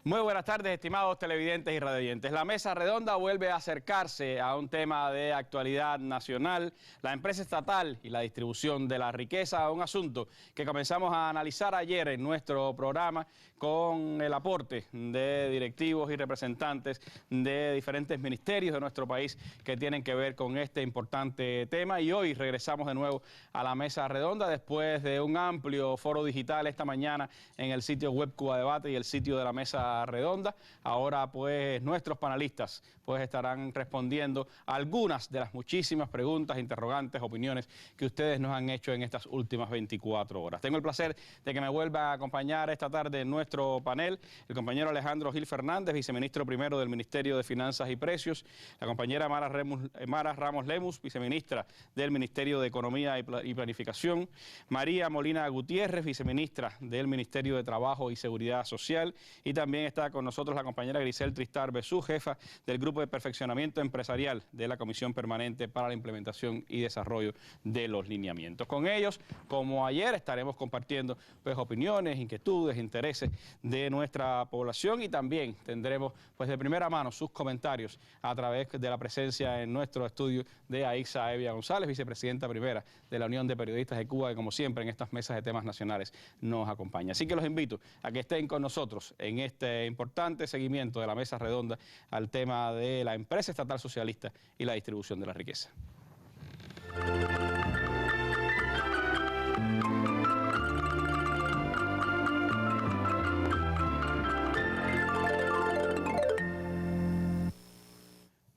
Muy buenas tardes, estimados televidentes y radioyentes. La mesa redonda vuelve a acercarse a un tema de actualidad nacional, la empresa estatal y la distribución de la riqueza, un asunto que comenzamos a analizar ayer en nuestro programa con el aporte de directivos y representantes de diferentes ministerios de nuestro país que tienen que ver con este importante tema. Y hoy regresamos de nuevo a la mesa redonda después de un amplio foro digital esta mañana en el sitio web Cuba Debate y el sitio de la mesa redonda. Ahora pues nuestros panelistas pues estarán respondiendo a algunas de las muchísimas preguntas, interrogantes, opiniones que ustedes nos han hecho en estas últimas 24 horas. Tengo el placer de que me vuelva a acompañar esta tarde en nuestro panel el compañero Alejandro Gil Fernández, viceministro primero del Ministerio de Finanzas y Precios, la compañera Mara Ramos Lemus, viceministra del Ministerio de Economía y Planificación, María Molina Gutiérrez, viceministra del Ministerio de Trabajo y Seguridad Social, y también está con nosotros la compañera Grisel Tristar Besú, jefa del Grupo de Perfeccionamiento Empresarial de la Comisión Permanente para la Implementación y Desarrollo de los Lineamientos. Con ellos, como ayer, estaremos compartiendo pues opiniones, inquietudes, intereses de nuestra población, y también tendremos pues de primera mano sus comentarios a través de la presencia en nuestro estudio de Aixa Evia González, vicepresidenta primera de la Unión de Periodistas de Cuba, que como siempre en estas mesas de temas nacionales nos acompaña. Así que los invito a que estén con nosotros en este importante seguimiento de la mesa redonda al tema de la empresa estatal socialista y la distribución de la riqueza.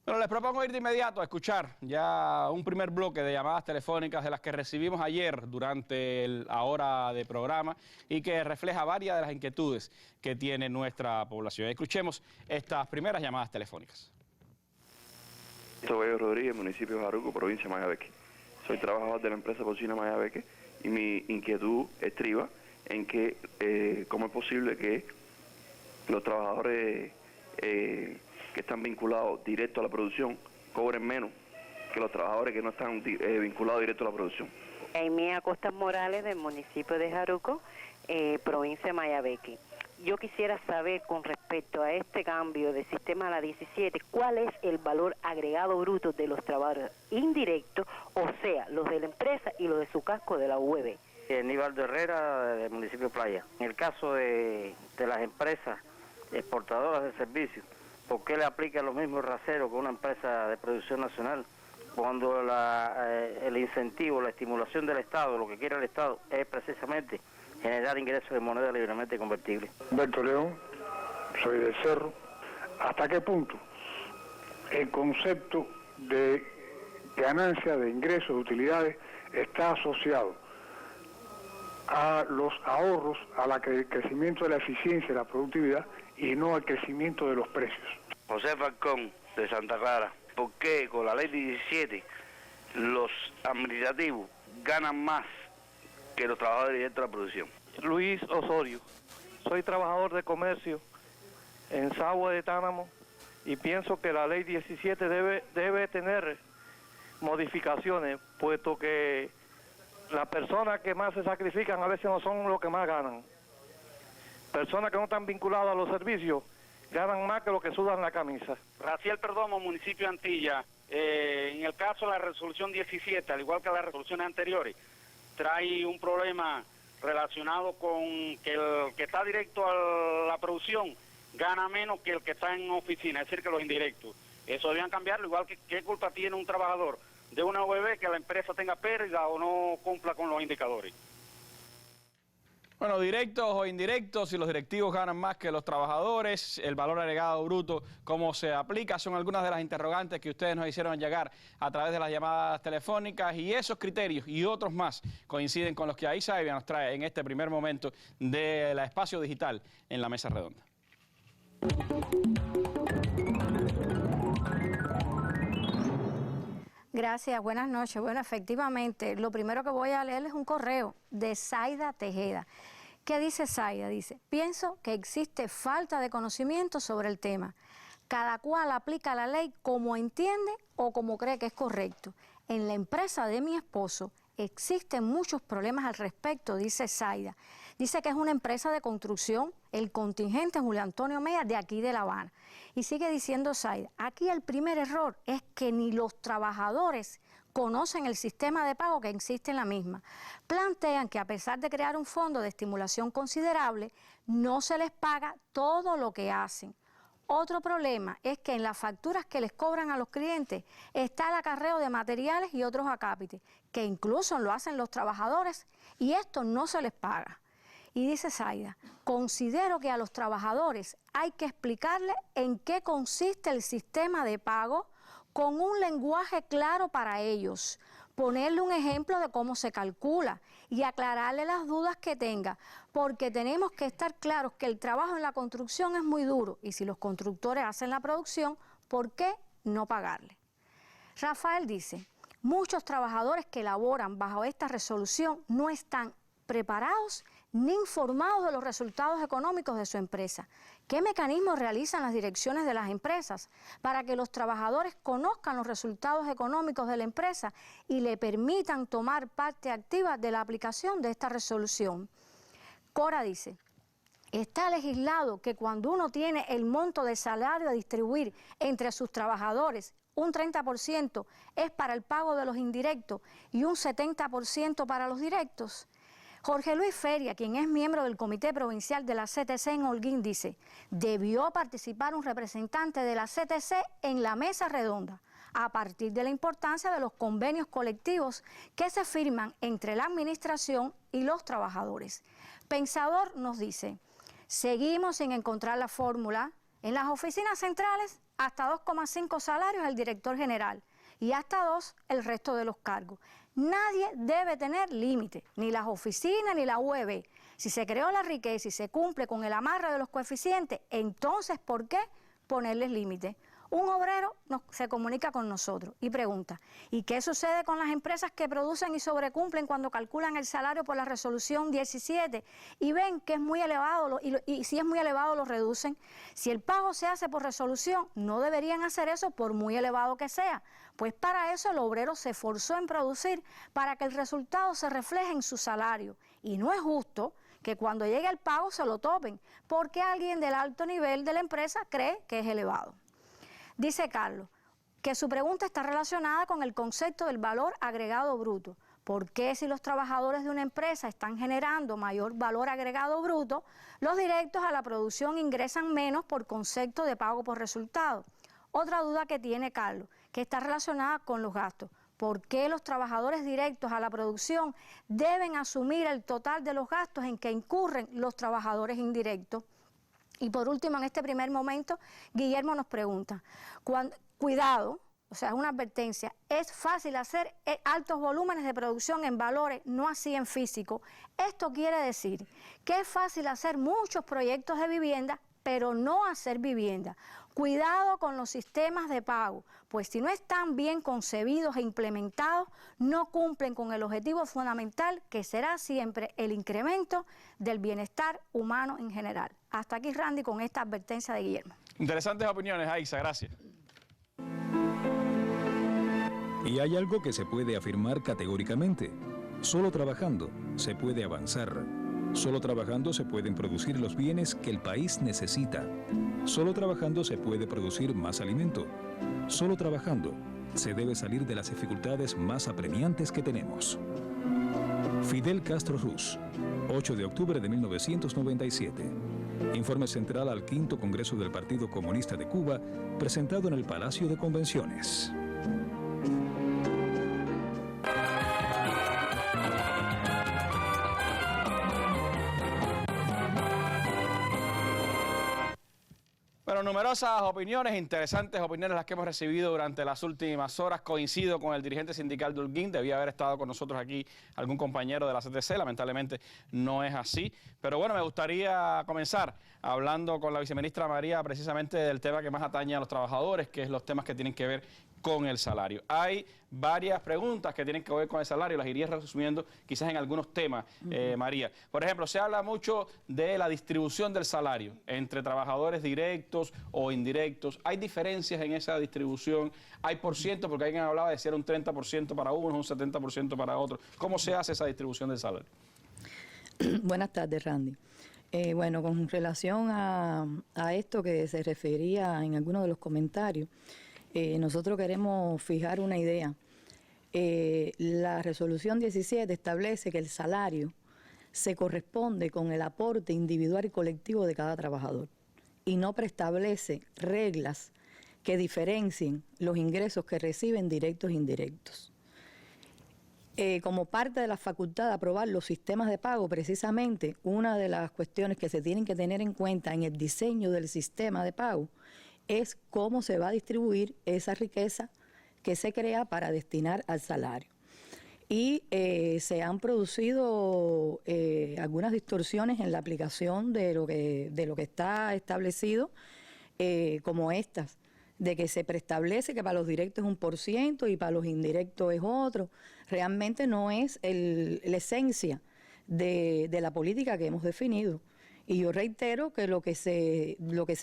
Bueno, les propongo ir de inmediato a escuchar ya un primer bloque de llamadas telefónicas de las que recibimos ayer durante la hora de programa y que refleja varias de las inquietudes que tiene nuestra población. Escuchemos estas primeras llamadas telefónicas. Soy Rodríguez, municipio de Jaruco, provincia de Mayabeque. Soy trabajador de la empresa porcina Mayabeque y mi inquietud estriba en que cómo es posible que los trabajadores que están vinculados directo a la producción cobren menos que los trabajadores que no están vinculados directo a la producción. Aimea Costas Morales, del municipio de Jaruco, provincia de Mayabeque. Yo quisiera saber con respecto a este cambio de sistema a la 17, ¿cuál es el valor agregado bruto de los trabajadores indirectos, o sea, los de la empresa y los de su casco de la UEB? Nivaldo Herrera, del municipio de Playa. En el caso de las empresas exportadoras de servicios, ¿por qué le aplican los mismos raseros que una empresa de producción nacional? Cuando el incentivo, la estimulación del Estado, lo que quiere el Estado es precisamente generar ingresos de moneda libremente convertible. Humberto León, soy del Cerro. ¿Hasta qué punto el concepto de ganancia de ingresos, de utilidades, está asociado a los ahorros, al crecimiento de la eficiencia y la productividad, y no al crecimiento de los precios? José Falcón, de Santa Clara. ¿Por qué con la ley 17 los administrativos ganan más que los trabajadores directos de la producción? Luis Osorio, soy trabajador de comercio en Sagua de Tánamo y pienso que la ley 17 debe tener modificaciones, puesto que las personas que más se sacrifican a veces no son los que más ganan. Personas que no están vinculadas a los servicios ganan más que los que sudan la camisa. Raciel Perdomo, municipio de Antilla. En el caso de la resolución 17, al igual que las resoluciones anteriores, trae un problema relacionado con que el que está directo a la producción gana menos que el que está en oficina, es decir, que los indirectos. Eso debían cambiarlo, igual que qué culpa tiene un trabajador de una OEB que la empresa tenga pérdida o no cumpla con los indicadores. Bueno, directos o indirectos, si los directivos ganan más que los trabajadores, el valor agregado bruto, cómo se aplica, son algunas de las interrogantes que ustedes nos hicieron llegar a través de las llamadas telefónicas, y esos criterios y otros más coinciden con los que Aixa Evia nos trae en este primer momento del espacio digital en la mesa redonda. Gracias, buenas noches. Bueno, efectivamente, lo primero que voy a leer es un correo de Zaida Tejeda. ¿Qué dice Zaida? Dice: pienso que existe falta de conocimiento sobre el tema. Cada cual aplica la ley como entiende o como cree que es correcto. En la empresa de mi esposo, existen muchos problemas al respecto, dice Zaida. Dice que es una empresa de construcción, el contingente Julio Antonio Mella, de aquí de La Habana. Y sigue diciendo Zaida, aquí el primer error es que ni los trabajadores conocen el sistema de pago que existe en la misma. Plantean que a pesar de crear un fondo de estimulación considerable, no se les paga todo lo que hacen. Otro problema es que en las facturas que les cobran a los clientes está el acarreo de materiales y otros acápites, que incluso lo hacen los trabajadores y esto no se les paga. Y dice Zaida, considero que a los trabajadores hay que explicarles en qué consiste el sistema de pago con un lenguaje claro para ellos, ponerle un ejemplo de cómo se calcula y aclararle las dudas que tenga, porque tenemos que estar claros que el trabajo en la construcción es muy duro y si los constructores hacen la producción, ¿por qué no pagarle? Rafael dice, muchos trabajadores que laboran bajo esta resolución no están preparados ni informados de los resultados económicos de su empresa. ¿Qué mecanismos realizan las direcciones de las empresas para que los trabajadores conozcan los resultados económicos de la empresa y le permitan tomar parte activa de la aplicación de esta resolución? Cora dice, está legislado que cuando uno tiene el monto de salario a distribuir entre sus trabajadores, un 30% es para el pago de los indirectos y un 70% para los directos. Jorge Luis Feria, quien es miembro del Comité Provincial de la CTC en Holguín, dice, debió participar un representante de la CTC en la mesa redonda, a partir de la importancia de los convenios colectivos que se firman entre la administración y los trabajadores. Pensador nos dice, seguimos sin encontrar la fórmula. En las oficinas centrales, hasta 2,5 salarios el director general y hasta 2 el resto de los cargos. Nadie debe tener límite, ni las oficinas ni la UEB. Si se creó la riqueza y se cumple con el amarre de los coeficientes, entonces, ¿por qué ponerles límite? Un obrero se comunica con nosotros y pregunta, ¿y qué sucede con las empresas que producen y sobrecumplen cuando calculan el salario por la resolución 17 y ven que es muy elevado y si es muy elevado lo reducen? Si el pago se hace por resolución, no deberían hacer eso por muy elevado que sea, pues para eso el obrero se esforzó en producir para que el resultado se refleje en su salario y no es justo que cuando llegue el pago se lo topen porque alguien del alto nivel de la empresa cree que es elevado. Dice Carlos que su pregunta está relacionada con el concepto del valor agregado bruto. ¿Por qué si los trabajadores de una empresa están generando mayor valor agregado bruto, los directos a la producción ingresan menos por concepto de pago por resultado? Otra duda que tiene Carlos, que está relacionada con los gastos. ¿Por qué los trabajadores directos a la producción deben asumir el total de los gastos en que incurren los trabajadores indirectos? Y por último, en este primer momento, Guillermo nos pregunta, cuidado, o sea, es una advertencia, es fácil hacer altos volúmenes de producción en valores, no así en físico. Esto quiere decir que es fácil hacer muchos proyectos de vivienda, pero no hacer vivienda. Cuidado con los sistemas de pago, pues si no están bien concebidos e implementados, no cumplen con el objetivo fundamental que será siempre el incremento del bienestar humano en general. Hasta aquí, Randy, con esta advertencia de Guillermo. Interesantes opiniones, Aixa, gracias. Y hay algo que se puede afirmar categóricamente. Solo trabajando se puede avanzar. Solo trabajando se pueden producir los bienes que el país necesita. Solo trabajando se puede producir más alimento. Solo trabajando se debe salir de las dificultades más apremiantes que tenemos. Fidel Castro Ruz, 8 de octubre de 1997. Informe central al 5º Congreso del Partido Comunista de Cuba, presentado en el Palacio de Convenciones. Bueno, numerosas opiniones, interesantes opiniones las que hemos recibido durante las últimas horas. Coincido con el dirigente sindical de Holguín, debía haber estado con nosotros aquí algún compañero de la CTC, lamentablemente no es así. Pero bueno, me gustaría comenzar hablando con la viceministra María precisamente del tema que más atañe a los trabajadores, que es los temas que tienen que ver con el salario. Hay varias preguntas que tienen que ver con el salario, las iría resumiendo quizás en algunos temas, María. Por ejemplo, se habla mucho de la distribución del salario entre trabajadores directos o indirectos. ¿Hay diferencias en esa distribución? ¿Hay por ciento? Porque alguien hablaba de si era un 30% para unos, un 70% para otros. ¿Cómo se hace esa distribución del salario? Buenas tardes, Randy. Bueno, con relación a esto que se refería en algunos de los comentarios, nosotros queremos fijar una idea. La resolución 17 establece que el salario se corresponde con el aporte individual y colectivo de cada trabajador y no preestablece reglas que diferencien los ingresos que reciben directos e indirectos. Como parte de la facultad de aprobar los sistemas de pago, precisamente una de las cuestiones que se tienen que tener en cuenta en el diseño del sistema de pago es cómo se va a distribuir esa riqueza que se crea para destinar al salario. Y se han producido algunas distorsiones en la aplicación de lo que está establecido, como estas, de que se preestablece que para los directos es 1% y para los indirectos es otro. Realmente no es la esencia de la política que hemos definido. Y yo reitero que lo que se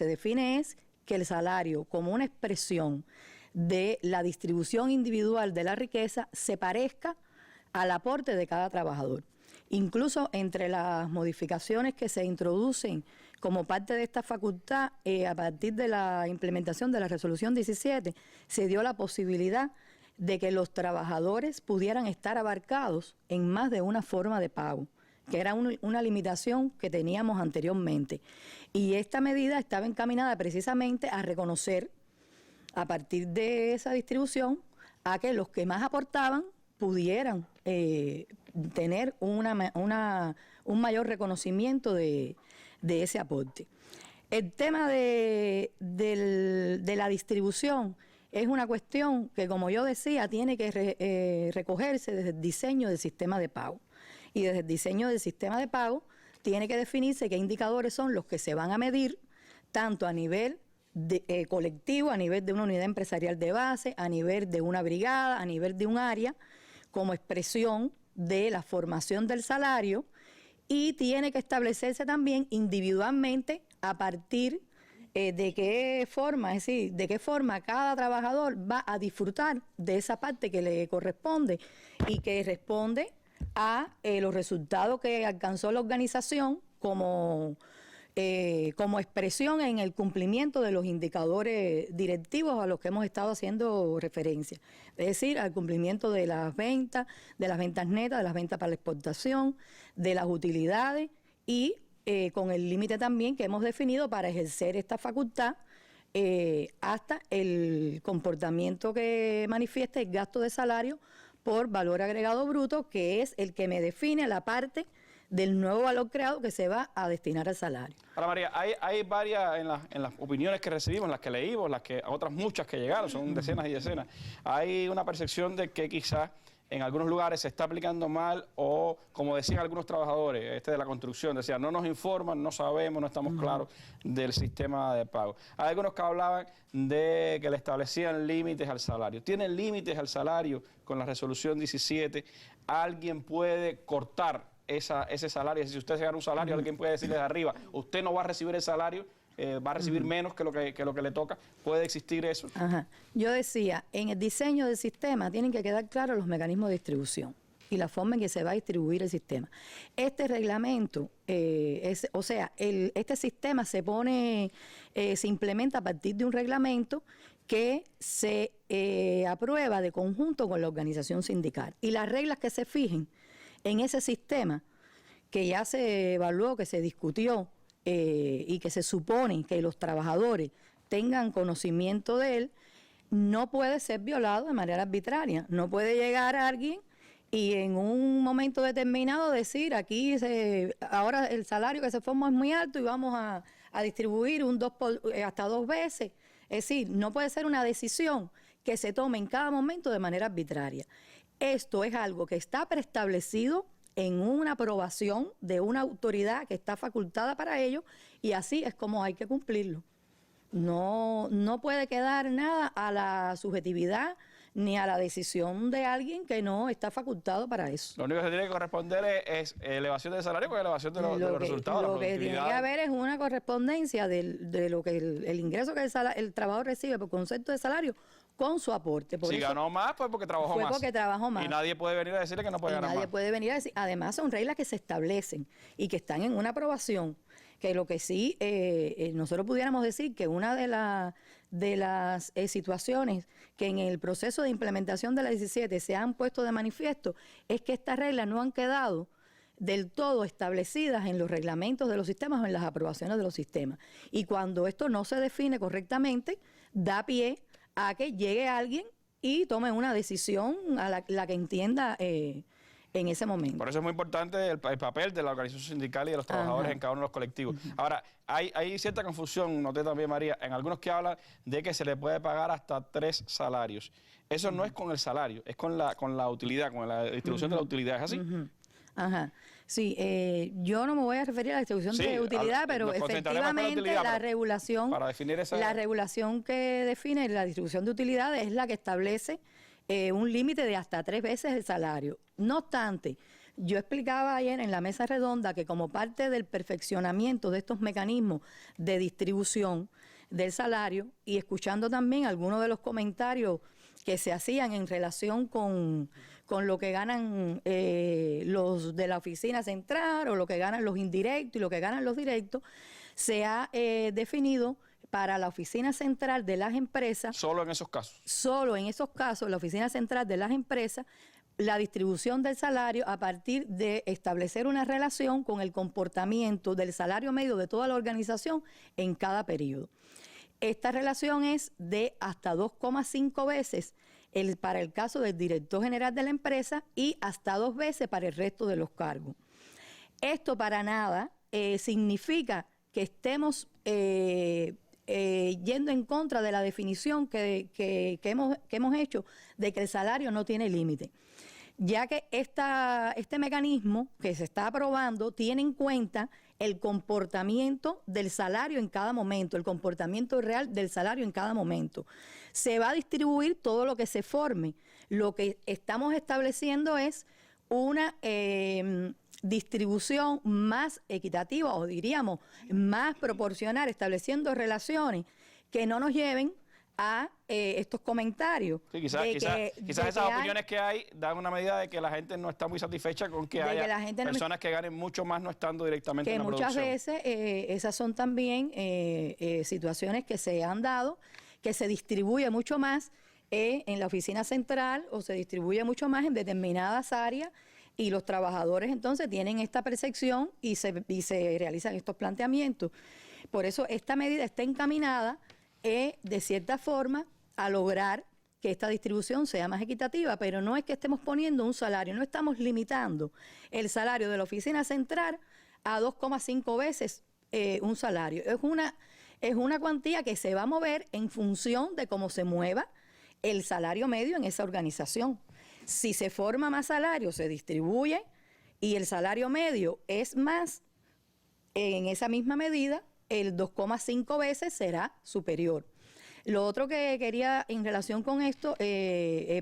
define es que el salario, como una expresión de la distribución individual de la riqueza, se parezca al aporte de cada trabajador. Incluso entre las modificaciones que se introducen como parte de esta facultad, a partir de la implementación de la resolución 17, se dio la posibilidad de que los trabajadores pudieran estar abarcados en más de una forma de pago, que era una limitación que teníamos anteriormente. Y esta medida estaba encaminada precisamente a reconocer, a partir de esa distribución, a que los que más aportaban pudieran tener un mayor reconocimiento de ese aporte. El tema de la distribución es una cuestión que, como yo decía, tiene que recogerse desde el diseño del sistema de pago. Y desde el diseño del sistema de pago tiene que definirse qué indicadores son los que se van a medir, tanto a nivel colectivo, a nivel de una unidad empresarial de base, a nivel de una brigada, a nivel de un área, como expresión de la formación del salario, y tiene que establecerse también individualmente a partir de qué forma, es decir, de qué forma cada trabajador va a disfrutar de esa parte que le corresponde y que responde a los resultados que alcanzó la organización como expresión en el cumplimiento de los indicadores directivos a los que hemos estado haciendo referencia. Es decir, al cumplimiento de las ventas netas, de las ventas para la exportación, de las utilidades y con el límite también que hemos definido para ejercer esta facultad hasta el comportamiento que manifieste el gasto de salario por valor agregado bruto, que es el que me define la parte del nuevo valor creado que se va a destinar al salario. Ahora, María, hay varias en las opiniones que recibimos, en las que leímos, otras muchas que llegaron, son decenas y decenas. Hay una percepción de que quizás en algunos lugares se está aplicando mal o, como decían algunos trabajadores, de la construcción, decían, no nos informan, no sabemos, no estamos claros del sistema de pago. Hay algunos que hablaban de que le establecían límites al salario. ¿Tienen límites al salario con la resolución 17? ¿Alguien puede cortar ese salario? Si usted se gana un salario, alguien puede decirle de arriba, usted no va a recibir el salario, va a recibir menos que lo que le toca. ¿Puede existir eso? Ajá. Yo decía, en el diseño del sistema tienen que quedar claros los mecanismos de distribución y la forma en que se va a distribuir el sistema. Este reglamento, este sistema se implementa a partir de un reglamento que se aprueba de conjunto con la organización sindical. Y las reglas que se fijen en ese sistema, que ya se evaluó, que se discutió y que se supone que los trabajadores tengan conocimiento de él, no puede ser violado de manera arbitraria. No puede llegar alguien y en un momento determinado decir, aquí ahora el salario que se forma es muy alto y vamos a distribuir hasta 2 veces. Es decir, no puede ser una decisión que se tome en cada momento de manera arbitraria. Esto es algo que está preestablecido en una aprobación de una autoridad que está facultada para ello y así es como hay que cumplirlo. No puede quedar nada a la subjetividad ni a la decisión de alguien que no está facultado para eso. Lo único que se tiene que corresponder es elevación del salario con elevación de los resultados. Lo que tiene que haber es una correspondencia de lo que el ingreso que el trabajador recibe por concepto de salario con su aporte. Si ganó más, pues porque trabajó más. Porque trabajó más. Y nadie puede venir a decirle que no puede ganar más. Nadie puede venir a decir. Además, son reglas que se establecen y que están en una aprobación. Que lo que sí, nosotros pudiéramos decir que una de las situaciones que en el proceso de implementación de la 17 se han puesto de manifiesto es que estas reglas no han quedado del todo establecidas en los reglamentos de los sistemas o en las aprobaciones de los sistemas. Y cuando esto no se define correctamente, da pie a que llegue alguien y tome una decisión a la que entienda en ese momento. Por eso es muy importante el papel de la organización sindical y de los trabajadores en cada uno de los colectivos. Ahora, hay cierta confusión, noté también, María, en algunos que hablan de que se le puede pagar hasta 3 salarios. Eso no es con el salario, es con la utilidad, con la distribución de la utilidad, ¿es así? Ajá. Sí, yo no me voy a referir a la distribución de utilidad, pero efectivamente la regulación, para definir la regulación que define la distribución de utilidades es la que establece un límite de hasta 3 veces el salario. No obstante, yo explicaba ayer en la mesa redonda que como parte del perfeccionamiento de estos mecanismos de distribución del salario y escuchando también algunos de los comentarios que se hacían en relación con lo que ganan los de la oficina central o lo que ganan los indirectos y lo que ganan los directos, se ha definido para la oficina central de las empresas. Solo en esos casos. Solo en esos casos, la oficina central de las empresas, la distribución del salario a partir de establecer una relación con el comportamiento del salario medio de toda la organización en cada periodo. Esta relación es de hasta 2,5 veces para el caso del director general de la empresa y hasta 2 veces para el resto de los cargos. Esto para nada significa que estemos yendo en contra de la definición que hemos hecho de que el salario no tiene límite, ya que este mecanismo que se está aprobando tiene en cuenta el comportamiento del salario en cada momento, el comportamiento real del salario en cada momento. Se va a distribuir todo lo que se forme. Lo que estamos estableciendo es una distribución más equitativa o diríamos más proporcional, estableciendo relaciones que no nos lleven a estos comentarios. Sí, quizás esas opiniones que hay dan una medida de que la gente no está muy satisfecha con que haya personas que ganen mucho más no estando directamente en la producción. Que muchas veces esas son también situaciones que se han dado, que se distribuye mucho más en la oficina central o se distribuye mucho más en determinadas áreas y los trabajadores entonces tienen esta percepción y se realizan estos planteamientos. Por eso esta medida está encaminada de cierta forma a lograr que esta distribución sea más equitativa, pero no es que estemos poniendo un salario, no estamos limitando el salario de la oficina central a 2,5 veces un salario. Es una cuantía que se va a mover en función de cómo se mueva el salario medio en esa organización. Si se forma más salario, se distribuye y el salario medio es más, en esa misma medida, el 2,5 veces será superior. Lo otro que quería en relación con esto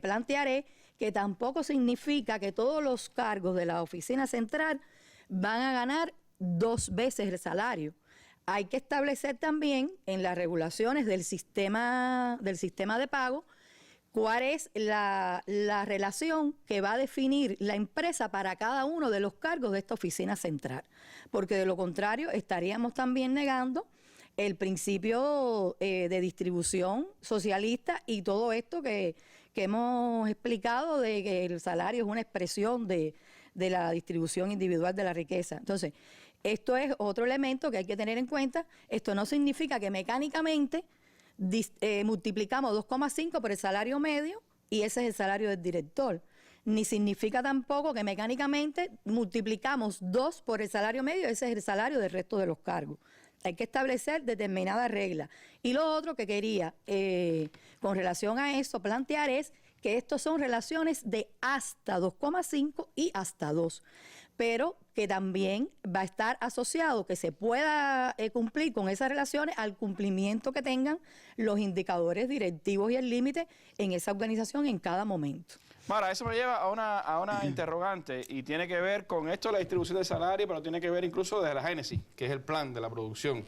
plantear es que tampoco significa que todos los cargos de la oficina central van a ganar 2 veces el salario. Hay que establecer también en las regulaciones del sistema de pago cuál es la relación que va a definir la empresa para cada uno de los cargos de esta oficina central. Porque de lo contrario estaríamos también negando el principio de distribución socialista y todo esto que hemos explicado de que el salario es una expresión de la distribución individual de la riqueza. Entonces, esto es otro elemento que hay que tener en cuenta. Esto no significa que mecánicamente multiplicamos 2,5 por el salario medio y ese es el salario del director. Ni significa tampoco que mecánicamente multiplicamos 2 por el salario medio, ese es el salario del resto de los cargos. Hay que establecer determinadas reglas Y lo otro que quería, con relación a eso, plantear es que estos son relaciones de hasta 2,5 y hasta 2, pero que también va a estar asociado que se pueda cumplir con esas relaciones al cumplimiento que tengan los indicadores directivos y el límite en esa organización en cada momento. Mara, eso me lleva a una interrogante y tiene que ver con esto de la distribución del salario, pero tiene que ver incluso desde la génesis, que es el plan de la producción.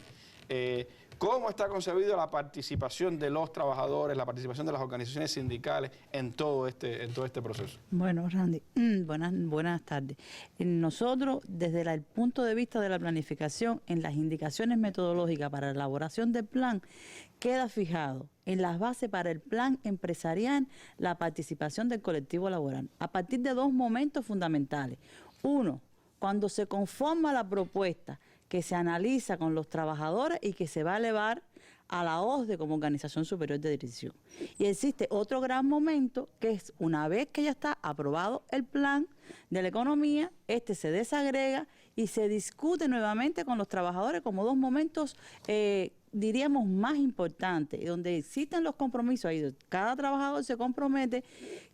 ¿Cómo está concebida la participación de los trabajadores, la participación de las organizaciones sindicales en todo este proceso? Bueno, Randy, buenas tardes. Nosotros, desde el punto de vista de la planificación, en las indicaciones metodológicas para la elaboración del plan, queda fijado en las bases para el plan empresarial la participación del colectivo laboral, a partir de 2 momentos fundamentales. Uno, cuando se conforma la propuesta, que se analiza con los trabajadores y que se va a elevar a la OSDE como Organización Superior de Dirección. Y existe otro gran momento, que es una vez que ya está aprobado el plan de la economía, se desagrega y se discute nuevamente con los trabajadores como 2 momentos, diríamos, más importantes, donde existen los compromisos, ahí cada trabajador se compromete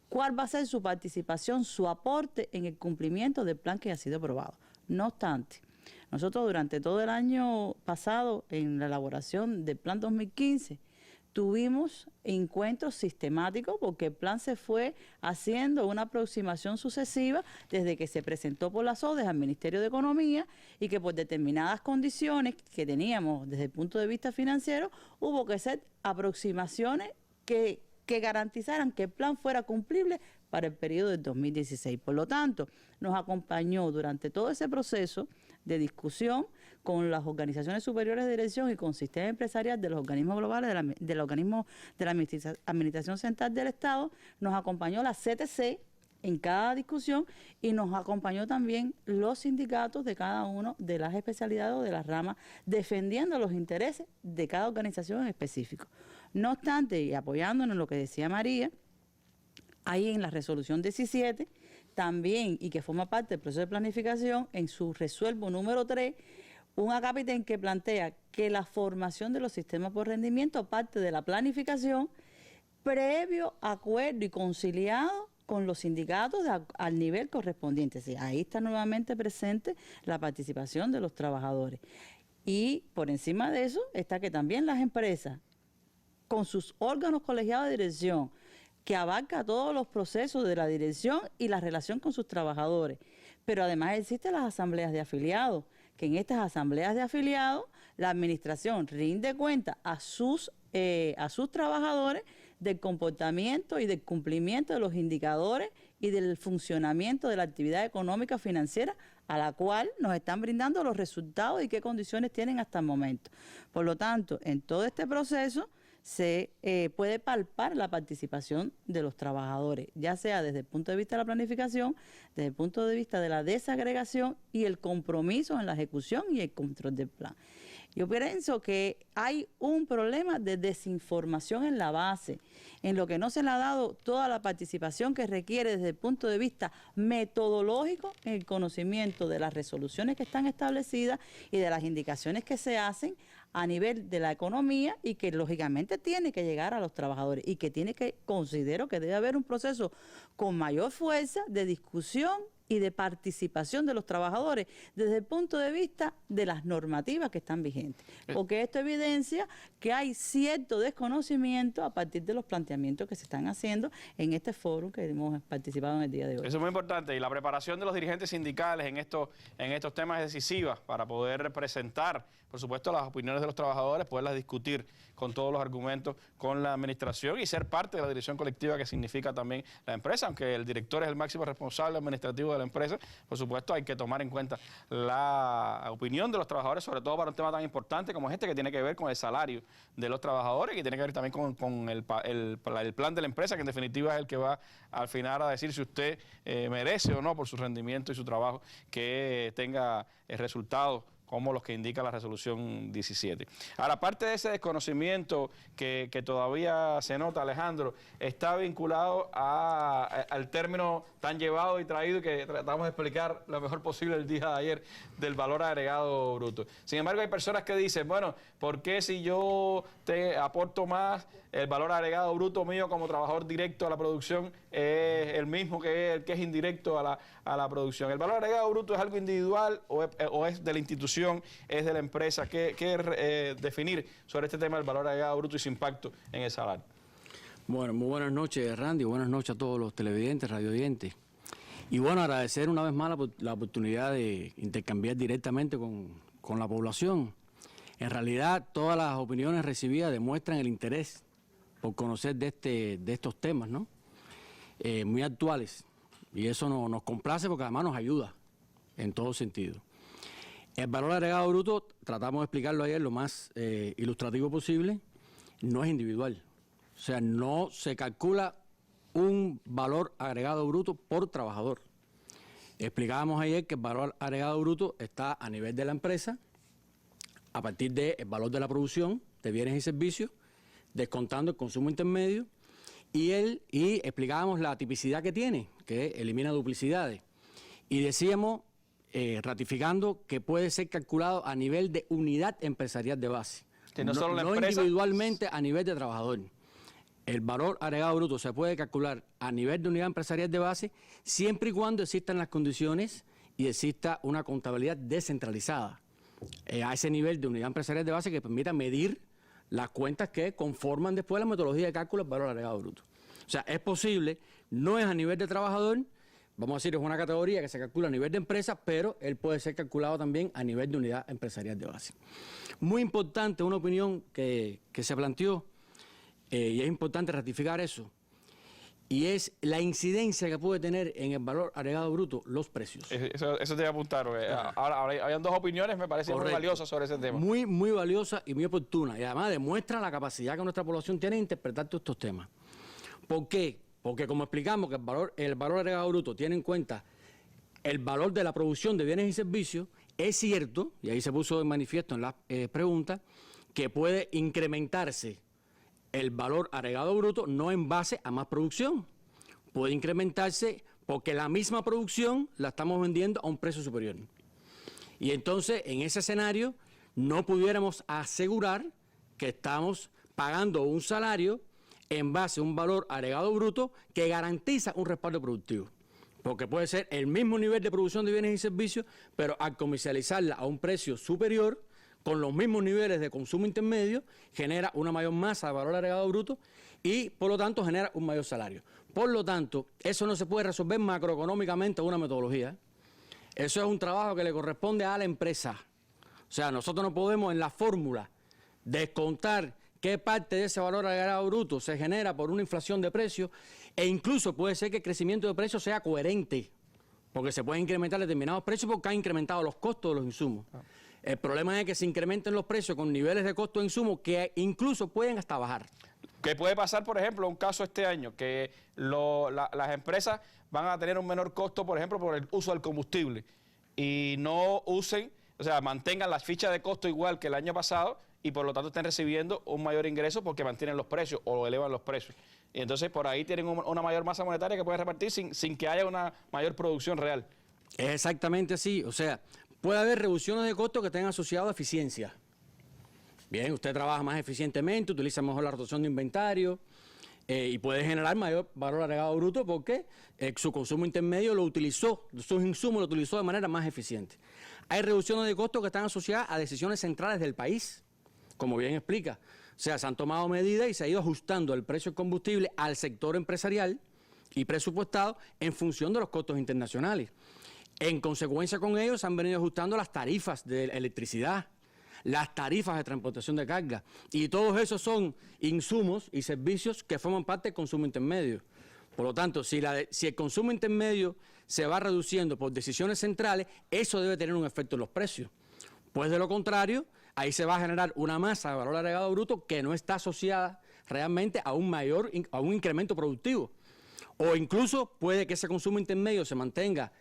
cuál va a ser su participación, su aporte en el cumplimiento del plan que ha sido aprobado. No obstante, nosotros durante todo el año pasado, en la elaboración del Plan 2015, tuvimos encuentros sistemáticos porque el plan se fue haciendo una aproximación sucesiva desde que se presentó por las ODEs al Ministerio de Economía y que por determinadas condiciones que teníamos desde el punto de vista financiero, hubo que hacer aproximaciones que garantizaran que el plan fuera cumplible para el periodo del 2016. Por lo tanto, nos acompañó durante todo ese proceso de discusión con las organizaciones superiores de dirección y con el sistema empresarial de los organismos globales, del organismo de la Administración Central del Estado, nos acompañó la CTC en cada discusión y nos acompañó también los sindicatos de cada una de las especialidades o de las ramas, defendiendo los intereses de cada organización en específico. No obstante, y apoyándonos en lo que decía María, ahí en la resolución 17, también, y que forma parte del proceso de planificación, en su resuelvo número 3, un acápite en que plantea que la formación de los sistemas por rendimiento parte de la planificación previo acuerdo y conciliado con los sindicatos al nivel correspondiente. Sí, ahí está nuevamente presente la participación de los trabajadores. Y por encima de eso está que también las empresas, con sus órganos colegiados de dirección, que abarca todos los procesos de la dirección y la relación con sus trabajadores. Pero además existen las asambleas de afiliados, que en estas asambleas de afiliados la administración rinde cuenta a sus trabajadores del comportamiento y del cumplimiento de los indicadores y del funcionamiento de la actividad económica financiera a la cual nos están brindando los resultados y qué condiciones tienen hasta el momento. Por lo tanto, en todo este proceso se puede palpar la participación de los trabajadores, ya sea desde el punto de vista de la planificación, desde el punto de vista de la desagregación y el compromiso en la ejecución y el control del plan. Yo pienso que hay un problema de desinformación en la base, en lo que no se le ha dado toda la participación que requiere desde el punto de vista metodológico en el conocimiento de las resoluciones que están establecidas y de las indicaciones que se hacen a nivel de la economía y que lógicamente tiene que llegar a los trabajadores y que considero que debe haber un proceso con mayor fuerza de discusión y de participación de los trabajadores desde el punto de vista de las normativas que están vigentes. Porque esto evidencia que hay cierto desconocimiento a partir de los planteamientos que se están haciendo en este foro que hemos participado en el día de hoy. Eso es muy importante y la preparación de los dirigentes sindicales en estos temas es decisiva para poder representar, por supuesto, las opiniones de los trabajadores, poderlas discutir con todos los argumentos con la administración y ser parte de la dirección colectiva que significa también la empresa, aunque el director es el máximo responsable administrativo de la empresa, por supuesto hay que tomar en cuenta la opinión de los trabajadores, sobre todo para un tema tan importante como este que tiene que ver con el salario de los trabajadores y que tiene que ver también con el plan de la empresa, que en definitiva es el que va al final a decir si usted merece o no por su rendimiento y su trabajo que tenga resultados como los que indica la resolución 17. Ahora, aparte de ese desconocimiento que todavía se nota, Alejandro, está vinculado al término tan llevado y traído que tratamos de explicar lo mejor posible el día de ayer del valor agregado bruto. Sin embargo, hay personas que dicen, bueno, ¿por qué si yo te aporto más, el valor agregado bruto mío como trabajador directo a la producción es el mismo que el que es indirecto a la producción? ¿El valor agregado bruto es algo individual o es de la institución, es de la empresa? ¿Qué definir sobre este tema del valor agregado bruto y su impacto en el salario? Bueno, muy buenas noches, Randy, buenas noches a todos los televidentes, radiovidentes. Y bueno, agradecer una vez más la oportunidad de intercambiar directamente con la población. En realidad, todas las opiniones recibidas demuestran el interés por conocer de estos temas, ¿no? Muy actuales. Y eso nos complace porque además nos ayuda en todo sentido. El valor agregado bruto, tratamos de explicarlo ayer lo más ilustrativo posible, no es individual. O sea, no se calcula un valor agregado bruto por trabajador. Explicábamos ayer que el valor agregado bruto está a nivel de la empresa, a partir del valor de la producción de bienes y servicios, descontando el consumo intermedio, y explicábamos la tipicidad que tiene, que elimina duplicidades. Y decíamos, ratificando, que puede ser calculado a nivel de unidad empresarial de base. Que no solo la empresa, individualmente a nivel de trabajador. El valor agregado bruto se puede calcular a nivel de unidad empresarial de base siempre y cuando existan las condiciones y exista una contabilidad descentralizada a ese nivel de unidad empresarial de base que permita medir las cuentas que conforman después la metodología de cálculo del valor agregado bruto. O sea, es posible, no es a nivel de trabajador, vamos a decir, es una categoría que se calcula a nivel de empresa, pero él puede ser calculado también a nivel de unidad empresarial de base. Muy importante, una opinión que se planteó, y es importante ratificar eso, y es la incidencia que puede tener en el valor agregado bruto los precios. Eso te voy a apuntar. Ahora, habían dos opinioes, me parece muy valiosas sobre ese tema. Muy valiosa y muy oportuna, y además demuestra la capacidad que nuestra población tiene de interpretar todos estos temas. ¿Por qué? Porque como explicamos que el valor agregado bruto tiene en cuenta el valor de la producción de bienes y servicios, es cierto, y ahí se puso de manifiesto en las preguntas, que puede incrementarse el valor agregado bruto no en base a más producción. Puede incrementarse porque la misma producción la estamos vendiendo a un precio superior. Y entonces, en ese escenario, no pudiéramos asegurar que estamos pagando un salario en base a un valor agregado bruto que garantiza un respaldo productivo. Porque puede ser el mismo nivel de producción de bienes y servicios, pero al comercializarla a un precio superior, con los mismos niveles de consumo intermedio, genera una mayor masa de valor agregado bruto y, por lo tanto, genera un mayor salario. Por lo tanto, eso no se puede resolver macroeconómicamente en una metodología. Eso es un trabajo que le corresponde a la empresa. O sea, nosotros no podemos en la fórmula descontar qué parte de ese valor agregado bruto se genera por una inflación de precios, e incluso puede ser que el crecimiento de precios sea coherente, porque se pueden incrementar determinados precios porque han incrementado los costos de los insumos. El problema es que se incrementen los precios con niveles de costo de insumo que incluso pueden hasta bajar. Que puede pasar, por ejemplo, un caso este año, que las empresas van a tener un menor costo, por ejemplo, por el uso del combustible, y no usen, o sea, mantengan las fichas de costo igual que el año pasado, y por lo tanto estén recibiendo un mayor ingreso porque mantienen los precios o elevan los precios. Y entonces por ahí tienen una mayor masa monetaria que pueden repartir sin que haya una mayor producción real. Es exactamente así, o sea, puede haber reducciones de costos que estén asociadas a eficiencia. Bien, usted trabaja más eficientemente, utiliza mejor la rotación de inventario y puede generar mayor valor agregado bruto porque su consumo intermedio lo utilizó, sus insumos lo utilizó de manera más eficiente. Hay reducciones de costos que están asociadas a decisiones centrales del país, como bien explica. O sea, se han tomado medidas y se ha ido ajustando el precio del combustible al sector empresarial y presupuestado en función de los costos internacionales. En consecuencia con ello se han venido ajustando las tarifas de electricidad, las tarifas de transportación de carga, y todos esos son insumos y servicios que forman parte del consumo intermedio. Por lo tanto, si el consumo intermedio se va reduciendo por decisiones centrales, eso debe tener un efecto en los precios. Pues de lo contrario, ahí se va a generar una masa de valor agregado bruto que no está asociada realmente a un incremento productivo. O incluso puede que ese consumo intermedio se mantenga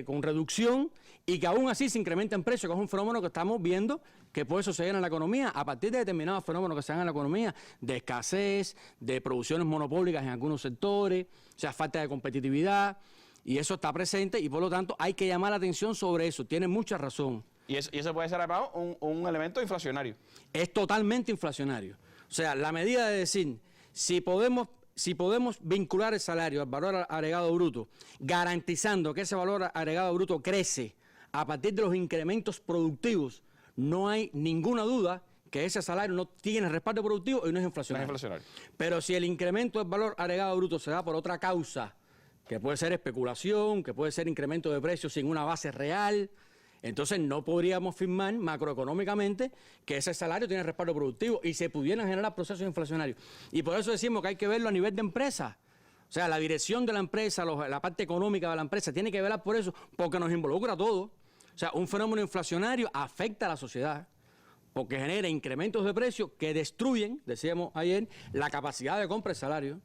con reducción y que aún así se incrementa en precio, que es un fenómeno que estamos viendo que puede suceder en la economía a partir de determinados fenómenos que se dan en la economía, de escasez, de producciones monopólicas en algunos sectores, o sea, falta de competitividad, y eso está presente y por lo tanto hay que llamar la atención sobre eso. Tiene mucha razón. Y eso puede ser además un elemento inflacionario. Es totalmente inflacionario. O sea, la medida de decir, si podemos vincular el salario al valor agregado bruto, garantizando que ese valor agregado bruto crece a partir de los incrementos productivos, no hay ninguna duda que ese salario no tiene respaldo productivo y no es inflacionario. Pero si el incremento del valor agregado bruto se da por otra causa, que puede ser especulación, que puede ser incremento de precios sin una base real, entonces no podríamos afirmar macroeconómicamente que ese salario tiene respaldo productivo y se pudieran generar procesos inflacionarios. Y por eso decimos que hay que verlo a nivel de empresa. O sea, la dirección de la empresa, la parte económica de la empresa tiene que velar por eso, porque nos involucra a todos. O sea, un fenómeno inflacionario afecta a la sociedad, porque genera incrementos de precios que destruyen, decíamos ayer, la capacidad de compra del salario.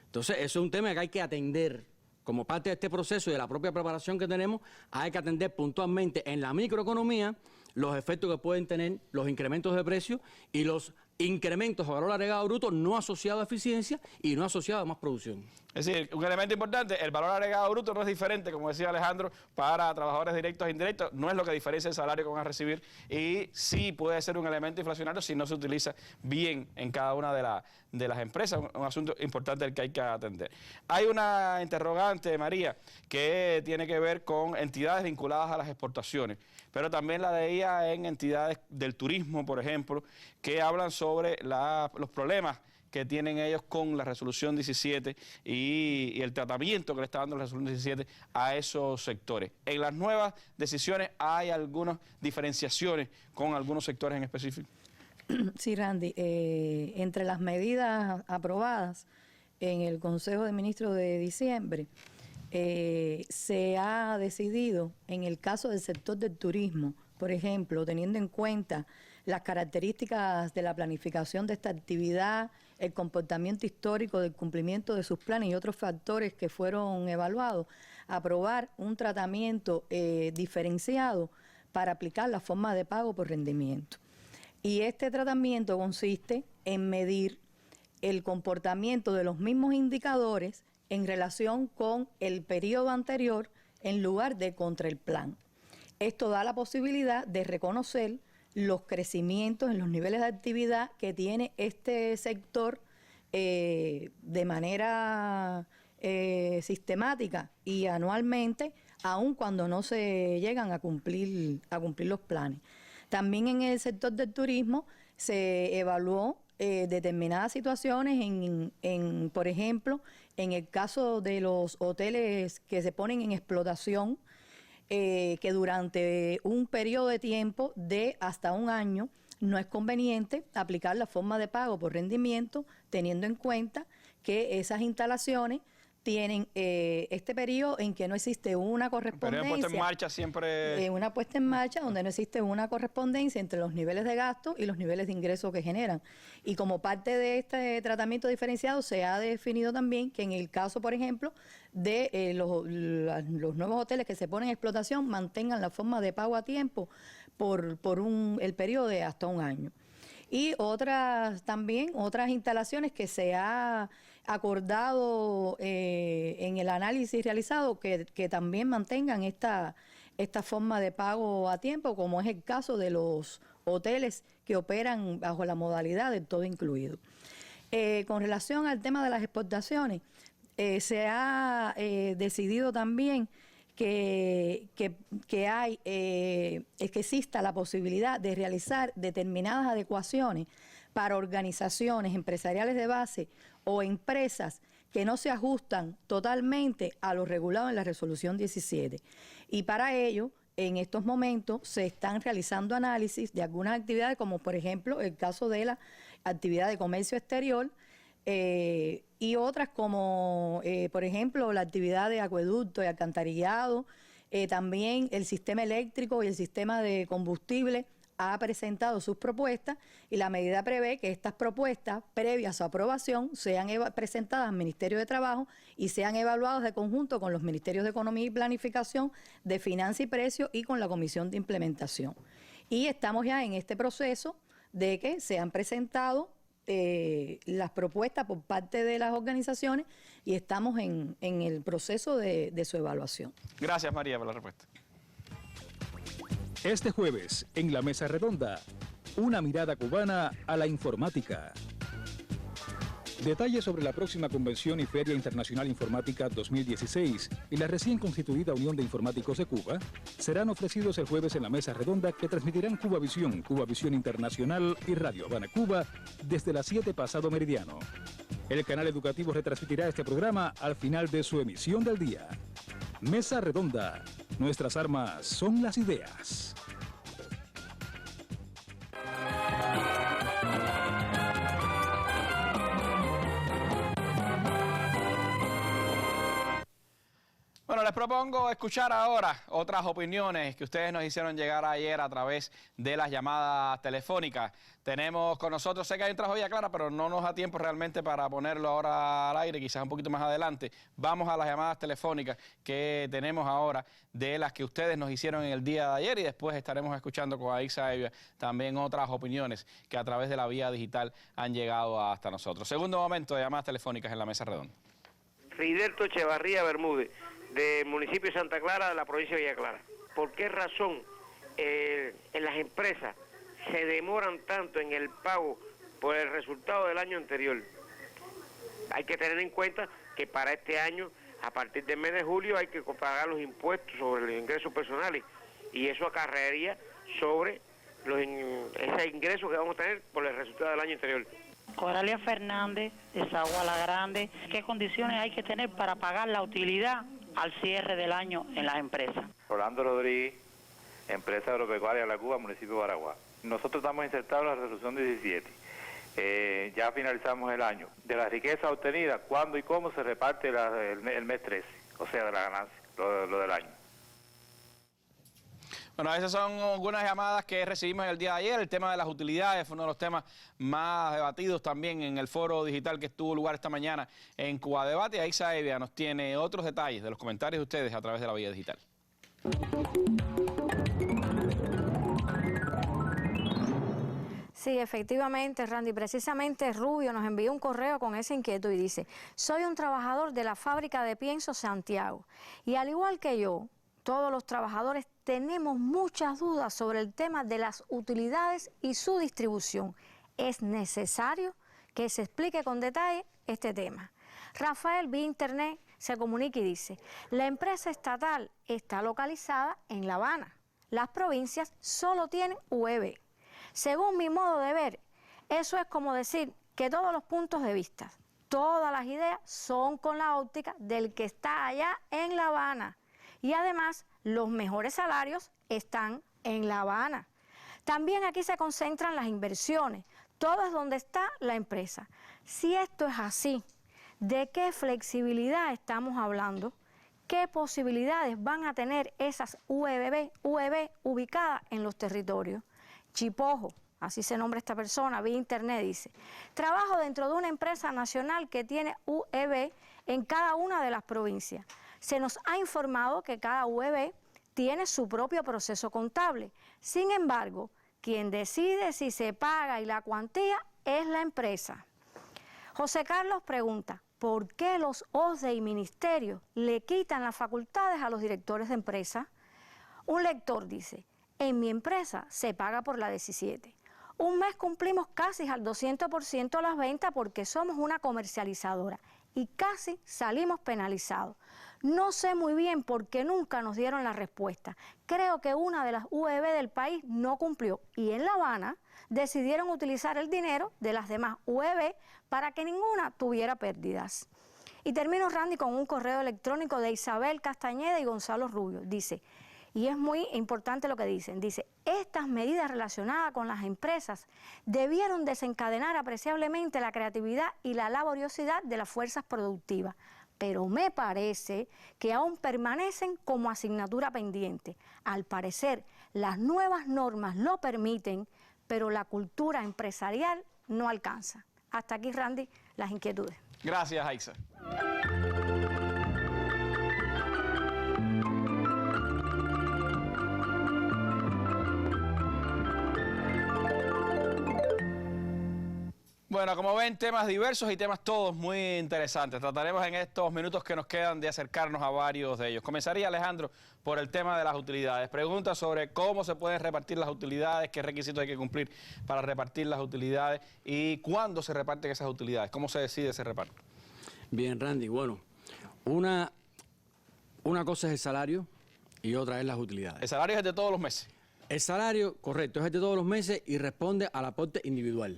Entonces, eso es un tema que hay que atender. Como parte de este proceso y de la propia preparación que tenemos, hay que atender puntualmente en la microeconomía los efectos que pueden tener los incrementos de precios y los incrementos de valor agregado bruto no asociados a eficiencia y no asociados a más producción. Es decir, un elemento importante, el valor agregado bruto no es diferente, como decía Alejandro, para trabajadores directos e indirectos, no es lo que diferencia el salario que van a recibir y sí puede ser un elemento inflacionario si no se utiliza bien en cada una de las empresas, un asunto importante del que hay que atender. Hay una interrogante, María, que tiene que ver con entidades vinculadas a las exportaciones, pero también la de ella en entidades del turismo, por ejemplo, que hablan sobre los problemas que tienen ellos con la resolución 17 y el tratamiento que le está dando la resolución 17 a esos sectores. En las nuevas decisiones hay algunas diferenciaciones con algunos sectores en específico. Sí, Randy, entre las medidas aprobadas en el Consejo de Ministros de diciembre, se ha decidido en el caso del sector del turismo, por ejemplo, teniendo en cuenta las características de la planificación de esta actividad, el comportamiento histórico del cumplimiento de sus planes y otros factores que fueron evaluados, aprobar un tratamiento diferenciado para aplicar la forma de pago por rendimiento. Y este tratamiento consiste en medir el comportamiento de los mismos indicadores en relación con el periodo anterior en lugar de contra el plan. Esto da la posibilidad de reconocer los crecimientos en los niveles de actividad que tiene este sector de manera sistemática y anualmente, aun cuando no se llegan a cumplir los planes. También en el sector del turismo se evaluó determinadas situaciones, por ejemplo, en el caso de los hoteles que se ponen en explotación, que durante un periodo de tiempo de hasta un año no es conveniente aplicar la forma de pago por rendimiento, teniendo en cuenta que esas instalaciones tienen este periodo en que no existe una correspondencia. Pero puesta en marcha siempre. Una puesta en marcha donde no existe una correspondencia entre los niveles de gasto y los niveles de ingresos que generan. Y como parte de este tratamiento diferenciado se ha definido también que en el caso, por ejemplo, de los nuevos hoteles que se ponen en explotación mantengan la forma de pago a tiempo por el periodo de hasta un año. Y otras instalaciones que se ha acordado en el análisis realizado que también mantengan esta forma de pago a tiempo, como es el caso de los hoteles que operan bajo la modalidad de todo incluido. Con relación al tema de las exportaciones, se ha decidido también que exista la posibilidad de realizar determinadas adecuaciones para organizaciones empresariales de base o empresas que no se ajustan totalmente a lo regulado en la resolución 17. Y para ello, en estos momentos se están realizando análisis de algunas actividades, como por ejemplo el caso de la actividad de comercio exterior, y otras como, por ejemplo, la actividad de acueducto y alcantarillado, también el sistema eléctrico y el sistema de combustible, ha presentado sus propuestas y la medida prevé que estas propuestas, previas a su aprobación, sean presentadas al Ministerio de Trabajo y sean evaluadas de conjunto con los Ministerios de Economía y Planificación, de Finanzas y Precios y con la Comisión de Implementación. Y estamos ya en este proceso de que se han presentado las propuestas por parte de las organizaciones y estamos en el proceso de su evaluación. Gracias, María, por la respuesta. Este jueves, en la Mesa Redonda, una mirada cubana a la informática. Detalles sobre la próxima Convención y Feria Internacional Informática 2016 y la recién constituida Unión de Informáticos de Cuba serán ofrecidos el jueves en la Mesa Redonda que transmitirán Cubavisión, Cubavisión Internacional y Radio Habana Cuba desde las 7 pasado meridiano. El canal educativo retransmitirá este programa al final de su emisión del día. Mesa Redonda. Nuestras armas son las ideas. Bueno, les propongo escuchar ahora otras opiniones que ustedes nos hicieron llegar ayer a través de las llamadas telefónicas. Tenemos con nosotros, sé que hay un trabajo ya clara, pero no nos da tiempo realmente para ponerlo ahora al aire, quizás un poquito más adelante. Vamos a las llamadas telefónicas que tenemos ahora de las que ustedes nos hicieron en el día de ayer y después estaremos escuchando con Aixa Evia también otras opiniones que a través de la vía digital han llegado hasta nosotros. Segundo momento de llamadas telefónicas en la Mesa Redonda. Fidelto Echevarría Bermúdez, del municipio de Santa Clara, de la provincia de Villa Clara. ¿Por qué razón en las empresas se demoran tanto en el pago por el resultado del año anterior? Hay que tener en cuenta que para este año, a partir del mes de julio, hay que pagar los impuestos sobre los ingresos personales y eso acarrearía sobre ese ingreso que vamos a tener por el resultado del año anterior. Coralia Fernández, de Sagua La Grande. ¿Qué condiciones hay que tener para pagar la utilidad al cierre del año en las empresas? Rolando Rodríguez, Empresa Agropecuaria La Cuba, municipio de Baraguá. Nosotros estamos insertados en la resolución 17. Ya finalizamos el año. De la riqueza obtenida, ¿cuándo y cómo se reparte el mes 13? O sea, de la ganancia, lo del año. Bueno, esas son algunas llamadas que recibimos en el día de ayer. El tema de las utilidades fue uno de los temas más debatidos también en el foro digital que tuvo lugar esta mañana en Cuba Debate. Aixa Evia nos tiene otros detalles de los comentarios de ustedes a través de la vía digital. Sí, efectivamente, Randy. Precisamente Rubio nos envió un correo con esa inquietud y dice: soy un trabajador de la fábrica de pienso Santiago y al igual que yo, todos los trabajadores tenemos muchas dudas sobre el tema de las utilidades y su distribución. Es necesario que se explique con detalle este tema. Rafael vía internet se comunica y dice: la empresa estatal está localizada en La Habana. Las provincias solo tienen UEB. Según mi modo de ver, eso es como decir que todos los puntos de vista, todas las ideas son con la óptica del que está allá en La Habana. Y además, los mejores salarios están en La Habana. También aquí se concentran las inversiones. Todo es donde está la empresa. Si esto es así, ¿de qué flexibilidad estamos hablando? ¿Qué posibilidades van a tener esas UEB ubicadas en los territorios? Chipojo, así se nombra esta persona, vía internet, dice: trabajo dentro de una empresa nacional que tiene UEB en cada una de las provincias. Se nos ha informado que cada UEB tiene su propio proceso contable. Sin embargo, quien decide si se paga y la cuantía es la empresa. José Carlos pregunta: ¿por qué los OSDE y ministerios le quitan las facultades a los directores de empresa? Un lector dice: en mi empresa se paga por la 17. Un mes cumplimos casi al 200% las ventas porque somos una comercializadora y casi salimos penalizados. No sé muy bien por qué nunca nos dieron la respuesta. Creo que una de las UEB del país no cumplió y en La Habana decidieron utilizar el dinero de las demás UEB para que ninguna tuviera pérdidas. Y termino, Randy, con un correo electrónico de Isabel Castañeda y Gonzalo Rubio. Dice, y es muy importante lo que dicen, dice: estas medidas relacionadas con las empresas debieron desencadenar apreciablemente la creatividad y la laboriosidad de las fuerzas productivas. pero me parece que aún permanecen como asignatura pendiente. Al parecer, las nuevas normas lo permiten, pero la cultura empresarial no alcanza. Hasta aquí, Randy, las inquietudes. Gracias, Aixa. Bueno, como ven, temas diversos y temas todos muy interesantes. Trataremos en estos minutos que nos quedan de acercarnos a varios de ellos. Comenzaría, Alejandro, por el tema de las utilidades. Pregunta sobre cómo se pueden repartir las utilidades, qué requisitos hay que cumplir para repartir las utilidades y cuándo se reparten esas utilidades, cómo se decide ese reparto. Bien, Randy, bueno, una cosa es el salario y otra es las utilidades. ¿El salario es de todos los meses? El salario, correcto, es de todos los meses y responde al aporte individual.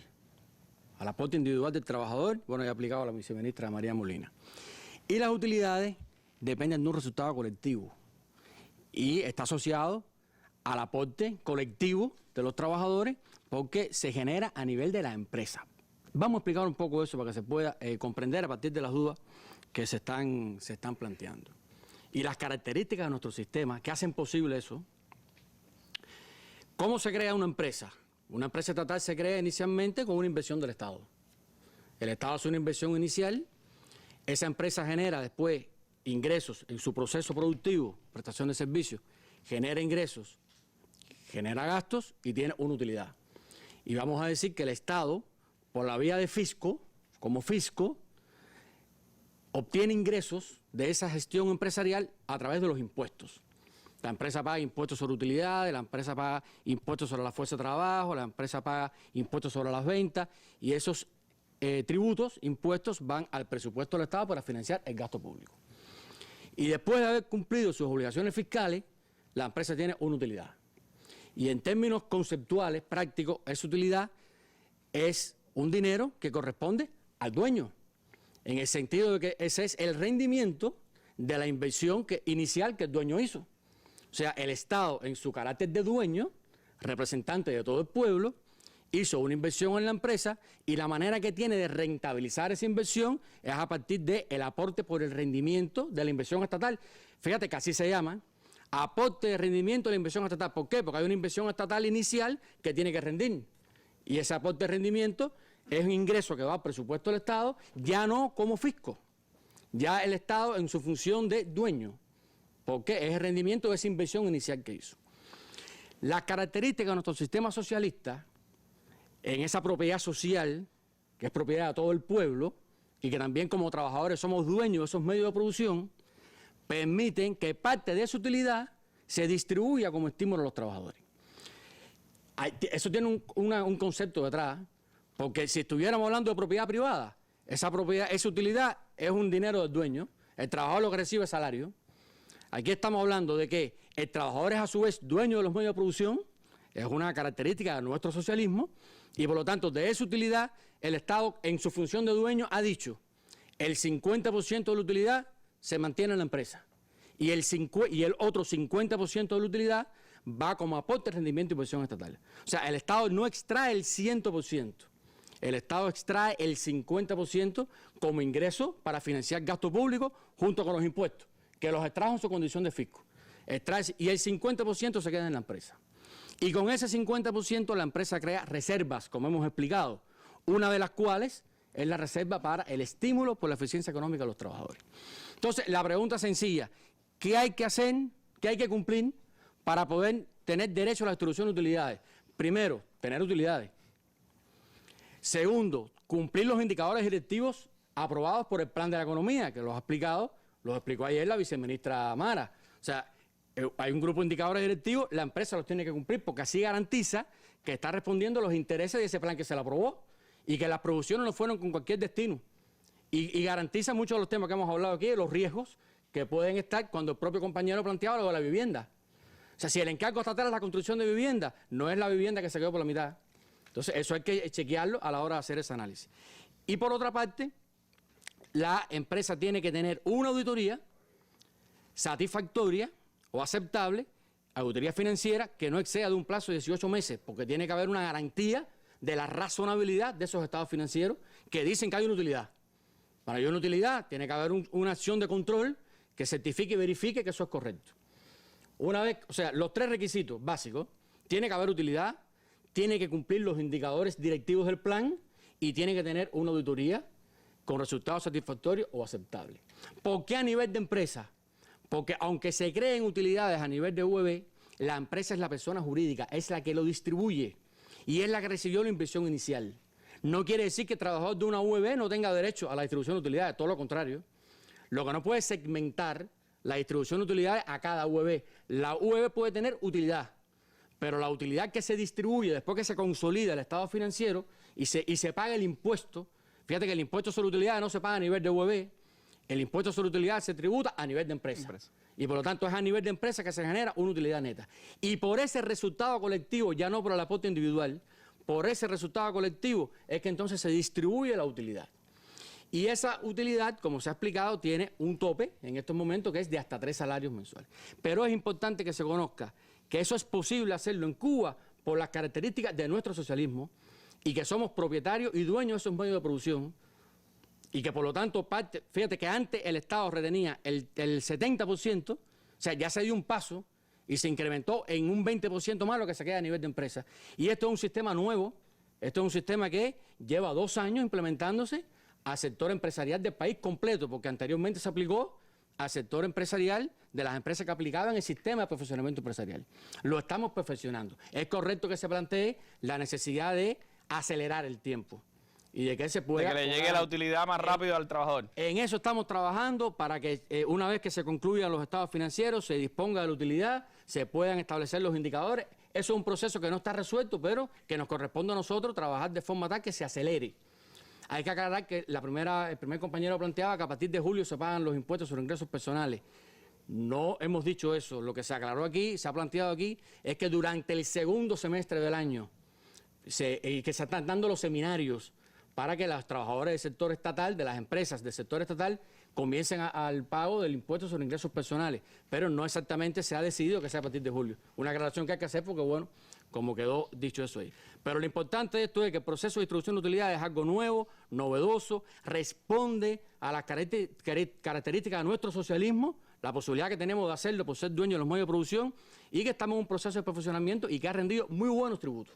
Al aporte individual del trabajador, bueno, ya aplicado a la viceministra María Molina. Y las utilidades dependen de un resultado colectivo y está asociado al aporte colectivo de los trabajadores porque se genera a nivel de la empresa. Vamos a explicar un poco eso para que se pueda comprender a partir de las dudas que se están planteando. Y las características de nuestro sistema que hacen posible eso. ¿Cómo se crea una empresa? Una empresa estatal se crea inicialmente con una inversión del Estado. El Estado hace una inversión inicial, esa empresa genera después ingresos en su proceso productivo, prestación de servicios, genera ingresos, genera gastos y tiene una utilidad. Y vamos a decir que el Estado, por la vía de fisco, como fisco, obtiene ingresos de esa gestión empresarial a través de los impuestos. La empresa paga impuestos sobre utilidades, la empresa paga impuestos sobre la fuerza de trabajo, la empresa paga impuestos sobre las ventas y esos tributos, impuestos van al presupuesto del Estado para financiar el gasto público. Y después de haber cumplido sus obligaciones fiscales, la empresa tiene una utilidad. Y en términos conceptuales, prácticos, esa utilidad es un dinero que corresponde al dueño, en el sentido de que ese es el rendimiento de la inversión inicial que el dueño hizo. O sea, el Estado, en su carácter de dueño, representante de todo el pueblo, hizo una inversión en la empresa y la manera que tiene de rentabilizar esa inversión es a partir del aporte por el rendimiento de la inversión estatal. Fíjate que así se llama, aporte de rendimiento de la inversión estatal. ¿Por qué? Porque hay una inversión estatal inicial que tiene que rendir. Y ese aporte de rendimiento es un ingreso que va al presupuesto del Estado, ya no como fisco, ya el Estado en su función de dueño. Porque es el rendimiento de esa inversión inicial que hizo. Las características de nuestro sistema socialista, en esa propiedad social, que es propiedad de todo el pueblo, y que también como trabajadores somos dueños de esos medios de producción, permiten que parte de esa utilidad se distribuya como estímulo a los trabajadores. Eso tiene un concepto detrás, porque si estuviéramos hablando de propiedad privada, esa utilidad es un dinero del dueño, el trabajador lo que recibe es salario. Aquí estamos hablando de que el trabajador es a su vez dueño de los medios de producción, es una característica de nuestro socialismo, y por lo tanto de esa utilidad el Estado en su función de dueño ha dicho el 50% de la utilidad se mantiene en la empresa y el otro 50% de la utilidad va como aporte, rendimiento y inversión estatal. O sea, el Estado no extrae el 100%, el Estado extrae el 50% como ingreso para financiar gasto público junto con los impuestos, que los extrajo en su condición de fisco. Y el 50% se queda en la empresa. Y con ese 50% la empresa crea reservas, como hemos explicado, una de las cuales es la reserva para el estímulo por la eficiencia económica de los trabajadores. Entonces, la pregunta sencilla, ¿qué hay que hacer, qué hay que cumplir para poder tener derecho a la distribución de utilidades? Primero, tener utilidades. Segundo, cumplir los indicadores directivos aprobados por el Plan de la Economía, que los explicó ayer la viceministra Mara. O sea, hay un grupo de indicadores directivos, la empresa los tiene que cumplir porque así garantiza que está respondiendo a los intereses de ese plan que se le aprobó y que las producciones no fueron con cualquier destino. Y garantiza muchos de los temas que hemos hablado aquí, de los riesgos que pueden estar cuando el propio compañero planteaba lo de la vivienda. O sea, si el encargo estatal es la construcción de vivienda, no es la vivienda que se quedó por la mitad. Entonces, eso hay que chequearlo a la hora de hacer ese análisis. Y por otra parte, la empresa tiene que tener una auditoría satisfactoria o aceptable, auditoría financiera, que no exceda de un plazo de 18 meses, porque tiene que haber una garantía de la razonabilidad de esos estados financieros que dicen que hay una utilidad. Para yo una utilidad tiene que haber una acción de control que certifique y verifique que eso es correcto. Una vez, o sea, los 3 requisitos básicos, tiene que haber utilidad, tiene que cumplir los indicadores directivos del plan y tiene que tener una auditoría con resultados satisfactorios o aceptables. ¿Por qué a nivel de empresa? Porque aunque se creen utilidades a nivel de UEB, la empresa es la persona jurídica, es la que lo distribuye y es la que recibió la inversión inicial. No quiere decir que el trabajador de una UEB no tenga derecho a la distribución de utilidades, todo lo contrario. Lo que no puede es segmentar la distribución de utilidades a cada UEB. La UEB puede tener utilidad, pero la utilidad que se distribuye después que se consolida el estado financiero y se paga el impuesto, fíjate que el impuesto sobre utilidades no se paga a nivel de UEB, el impuesto sobre utilidades se tributa a nivel de empresa. Y por lo tanto es a nivel de empresa que se genera una utilidad neta. Y por ese resultado colectivo, ya no por el aporte individual, por ese resultado colectivo es que entonces se distribuye la utilidad. Y esa utilidad, como se ha explicado, tiene un tope en estos momentos que es de hasta 3 salarios mensuales. Pero es importante que se conozca que eso es posible hacerlo en Cuba por las características de nuestro socialismo y que somos propietarios y dueños de esos medios de producción y que por lo tanto, fíjate que antes el Estado retenía el 70%, o sea, ya se dio un paso y se incrementó en un 20% más lo que se queda a nivel de empresa. Y esto es un sistema nuevo, esto es un sistema que lleva 2 años implementándose al sector empresarial del país completo, porque anteriormente se aplicó al sector empresarial de las empresas que aplicaban el sistema de perfeccionamiento empresarial. Lo estamos perfeccionando. Es correcto que se plantee la necesidad de acelerar el tiempo y de que se pueda... De que le llegue la utilidad más rápido al trabajador. En eso estamos trabajando para que una vez que se concluyan los estados financieros, se disponga de la utilidad, se puedan establecer los indicadores. Eso es un proceso que no está resuelto, pero que nos corresponde a nosotros trabajar de forma tal que se acelere. Hay que aclarar que el primer compañero planteaba que a partir de julio se pagan los impuestos sobre ingresos personales. No hemos dicho eso. Lo que se aclaró aquí, se ha planteado aquí, es que durante el segundo semestre del año, que se están dando los seminarios para que los trabajadores del sector estatal, de las empresas del sector estatal, comiencen al pago del impuesto sobre ingresos personales. Pero no exactamente se ha decidido que sea a partir de julio. Una aclaración que hay que hacer porque, bueno, como quedó dicho eso ahí. Pero lo importante de esto es que el proceso de distribución de utilidades es algo nuevo, novedoso, responde a las características de nuestro socialismo, la posibilidad que tenemos de hacerlo por ser dueños de los medios de producción y que estamos en un proceso de perfeccionamiento y que ha rendido muy buenos tributos.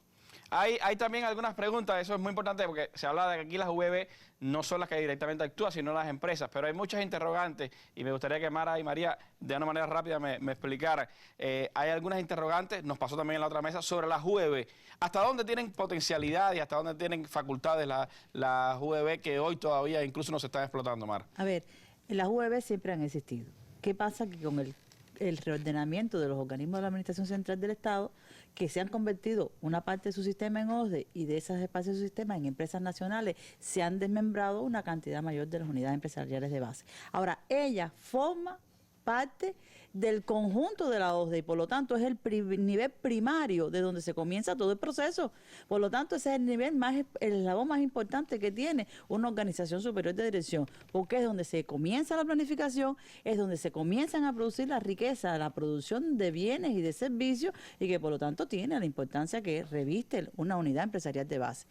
Hay también algunas preguntas, eso es muy importante porque se habla de que aquí las UEB no son las que directamente actúan, sino las empresas, pero hay muchas interrogantes y me gustaría que Mara y María de una manera rápida me explicaran. Hay algunas interrogantes, nos pasó también en la otra mesa, sobre las UEB. ¿Hasta dónde tienen potencialidad y hasta dónde tienen facultades las UEB que hoy todavía incluso no se están explotando, Mara? A ver, las UEB siempre han existido. ¿Qué pasa? Que con el reordenamiento de los organismos de la Administración Central del Estado, que se han convertido una parte de su sistema en OSDE y de esas espacios de su sistema en empresas nacionales, se han desmembrado una cantidad mayor de las unidades empresariales de base. Ahora, ella forma parte del conjunto de la OSDE y por lo tanto es el nivel primario de donde se comienza todo el proceso. Por lo tanto, ese es el nivel el eslabón más importante que tiene una organización superior de dirección, porque es donde se comienza la planificación, es donde se comienzan a producir la riqueza, la producción de bienes y de servicios y que por lo tanto tiene la importancia que reviste una unidad empresarial de base.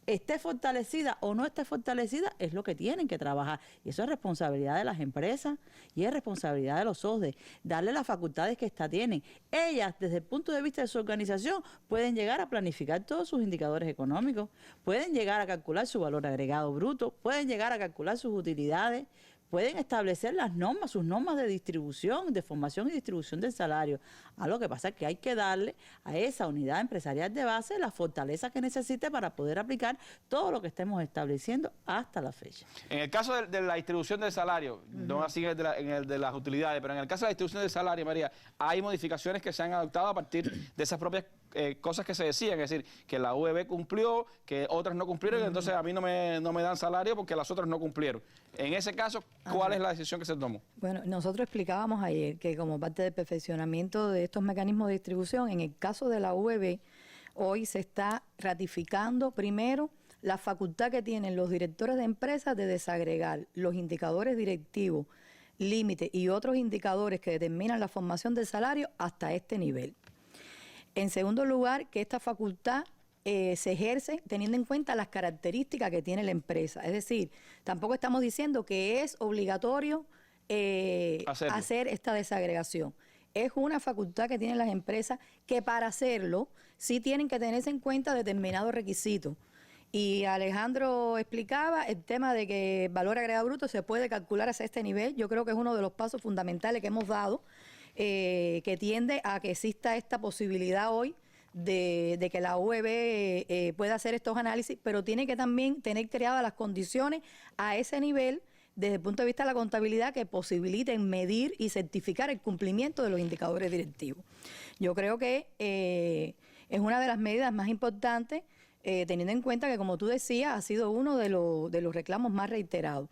Esté fortalecida o no esté fortalecida, es lo que tienen que trabajar. Y eso es responsabilidad de las empresas y es responsabilidad de los OSDE, darle las facultades que tienen. Ellas, desde el punto de vista de su organización, pueden llegar a planificar todos sus indicadores económicos, pueden llegar a calcular su valor agregado bruto, pueden llegar a calcular sus utilidades, pueden establecer las normas, sus normas de distribución, de formación y distribución del salario. Lo que pasa es que hay que darle a esa unidad empresarial de base la fortaleza que necesite para poder aplicar todo lo que estemos estableciendo hasta la fecha. En el caso de la distribución del salario, no así en el de las utilidades, pero en el caso de la distribución del salario, María, hay modificaciones que se han adoptado a partir de esas propias cosas que se decían, es decir, que la UEB cumplió, que otras no cumplieron, y entonces a mí no me dan salario porque las otras no cumplieron. En ese caso, ¿cuál es la decisión que se tomó? Bueno, nosotros explicábamos ayer que como parte del perfeccionamiento de estos mecanismos de distribución, en el caso de la UEB, hoy se está ratificando primero la facultad que tienen los directores de empresas de desagregar los indicadores directivos, límites y otros indicadores que determinan la formación del salario hasta este nivel. En segundo lugar, que esta facultad se ejerce teniendo en cuenta las características que tiene la empresa. Es decir, tampoco estamos diciendo que es obligatorio hacer esta desagregación. Es una facultad que tienen las empresas que para hacerlo sí tienen que tenerse en cuenta determinados requisitos. Y Alejandro explicaba el tema de que el valor agregado bruto se puede calcular hacia este nivel. Yo creo que es uno de los pasos fundamentales que hemos dado, que tiende a que exista esta posibilidad hoy de que la UEB pueda hacer estos análisis, pero tiene que también tener creadas las condiciones a ese nivel desde el punto de vista de la contabilidad que posibiliten medir y certificar el cumplimiento de los indicadores directivos. Yo creo que es una de las medidas más importantes, teniendo en cuenta que, como tú decías, ha sido uno de los reclamos más reiterados.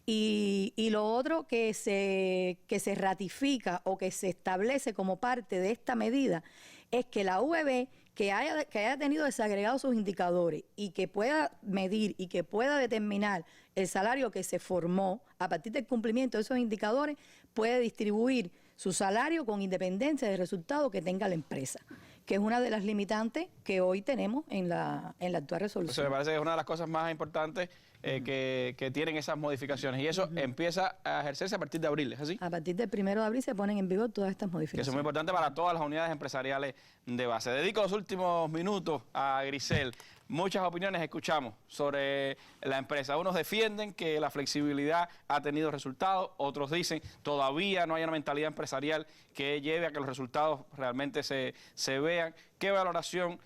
Y lo otro que se ratifica o que se establece como parte de esta medida es que la UEB, que haya tenido desagregados sus indicadores y que pueda medir y que pueda determinar el salario que se formó a partir del cumplimiento de esos indicadores, puede distribuir su salario con independencia del resultado que tenga la empresa, que es una de las limitantes que hoy tenemos en la actual resolución. Eso me parece que es una de las cosas más importantes que tienen esas modificaciones, y eso empieza a ejercerse a partir de abril, ¿es así? A partir del 1 de abril se ponen en vigor todas estas modificaciones. Que eso es muy importante para todas las unidades empresariales de base. Dedico los últimos minutos a Grisel. Muchas opiniones escuchamos sobre la empresa. Unos defienden que la flexibilidad ha tenido resultados, otros dicen todavía no hay una mentalidad empresarial que lleve a que los resultados realmente se vean. ¿Qué valoración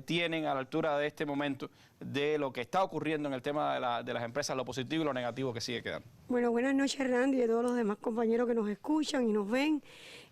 tienen a la altura de este momento de lo que está ocurriendo en el tema de las empresas, lo positivo y lo negativo que sigue quedando? Bueno, buenas noches, Randy, y a todos los demás compañeros que nos escuchan y nos ven.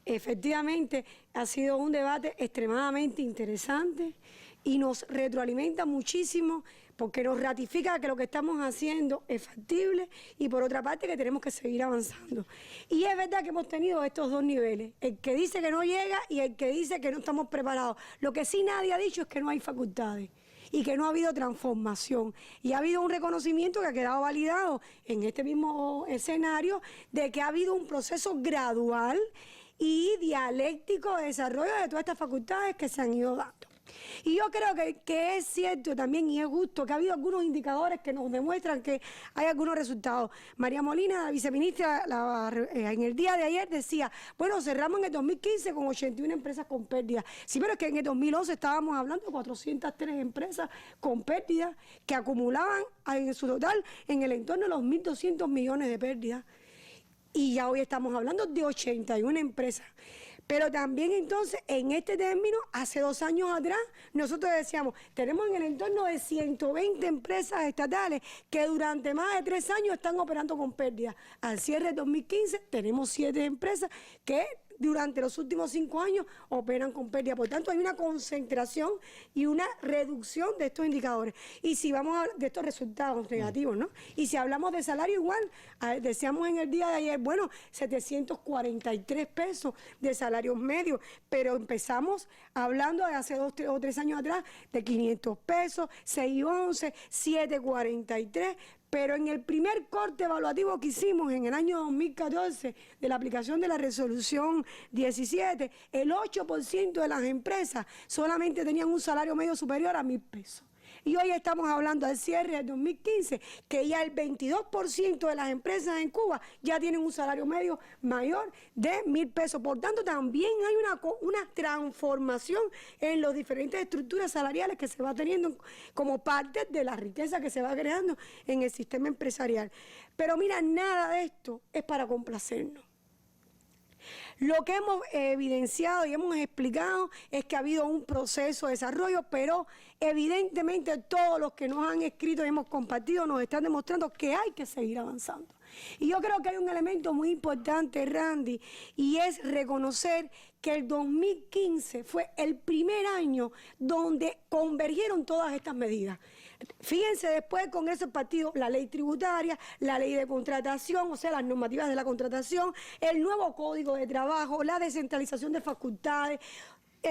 Efectivamente, ha sido un debate extremadamente interesante y nos retroalimenta muchísimo porque nos ratifica que lo que estamos haciendo es factible y por otra parte que tenemos que seguir avanzando. Y es verdad que hemos tenido estos dos niveles, el que dice que no llega y el que dice que no estamos preparados. Lo que sí nadie ha dicho es que no hay facultades y que no ha habido transformación. Y ha habido un reconocimiento que ha quedado validado en este mismo escenario de que ha habido un proceso gradual y dialéctico de desarrollo de todas estas facultades que se han ido dando. Y yo creo que es cierto también y es justo que ha habido algunos indicadores que nos demuestran que hay algunos resultados. María Molina, la viceministra, en el día de ayer decía, bueno, cerramos en el 2015 con 81 empresas con pérdidas. Sí, pero es que en el 2011 estábamos hablando de 403 empresas con pérdidas que acumulaban en su total en el entorno de los 1.200 millones de pérdidas. Y ya hoy estamos hablando de 81 empresas. Pero también entonces, en este término, hace 2 años atrás, nosotros decíamos, tenemos en el entorno de 120 empresas estatales que durante más de 3 años están operando con pérdidas. Al cierre de 2015 tenemos 7 empresas que durante los últimos 5 años operan con pérdida. Por tanto, hay una concentración y una reducción de estos indicadores. Y si vamos a hablar de estos resultados negativos, ¿no? Y si hablamos de salario igual, decíamos en el día de ayer, bueno, 743 pesos de salarios medios, pero empezamos hablando de hace 2 o 3 años atrás de 500 pesos, 611, 743. Pero en el primer corte evaluativo que hicimos en el año 2014 de la aplicación de la resolución 17, el 8% de las empresas solamente tenían un salario medio superior a 1.000 pesos. Y hoy estamos hablando al cierre del 2015 que ya el 22% de las empresas en Cuba ya tienen un salario medio mayor de 1.000 pesos. Por tanto, también hay una transformación en las diferentes estructuras salariales que se va teniendo como parte de la riqueza que se va creando en el sistema empresarial. Pero mira, nada de esto es para complacernos. Lo que hemos evidenciado y hemos explicado es que ha habido un proceso de desarrollo, pero evidentemente todos los que nos han escrito y hemos compartido nos están demostrando que hay que seguir avanzando. Y yo creo que hay un elemento muy importante, Randy, y es reconocer que el 2015 fue el primer año donde convergieron todas estas medidas. Fíjense después del Congreso del Partido, la ley tributaria, la ley de contratación, o sea, las normativas de la contratación, el nuevo Código de Trabajo, la descentralización de facultades.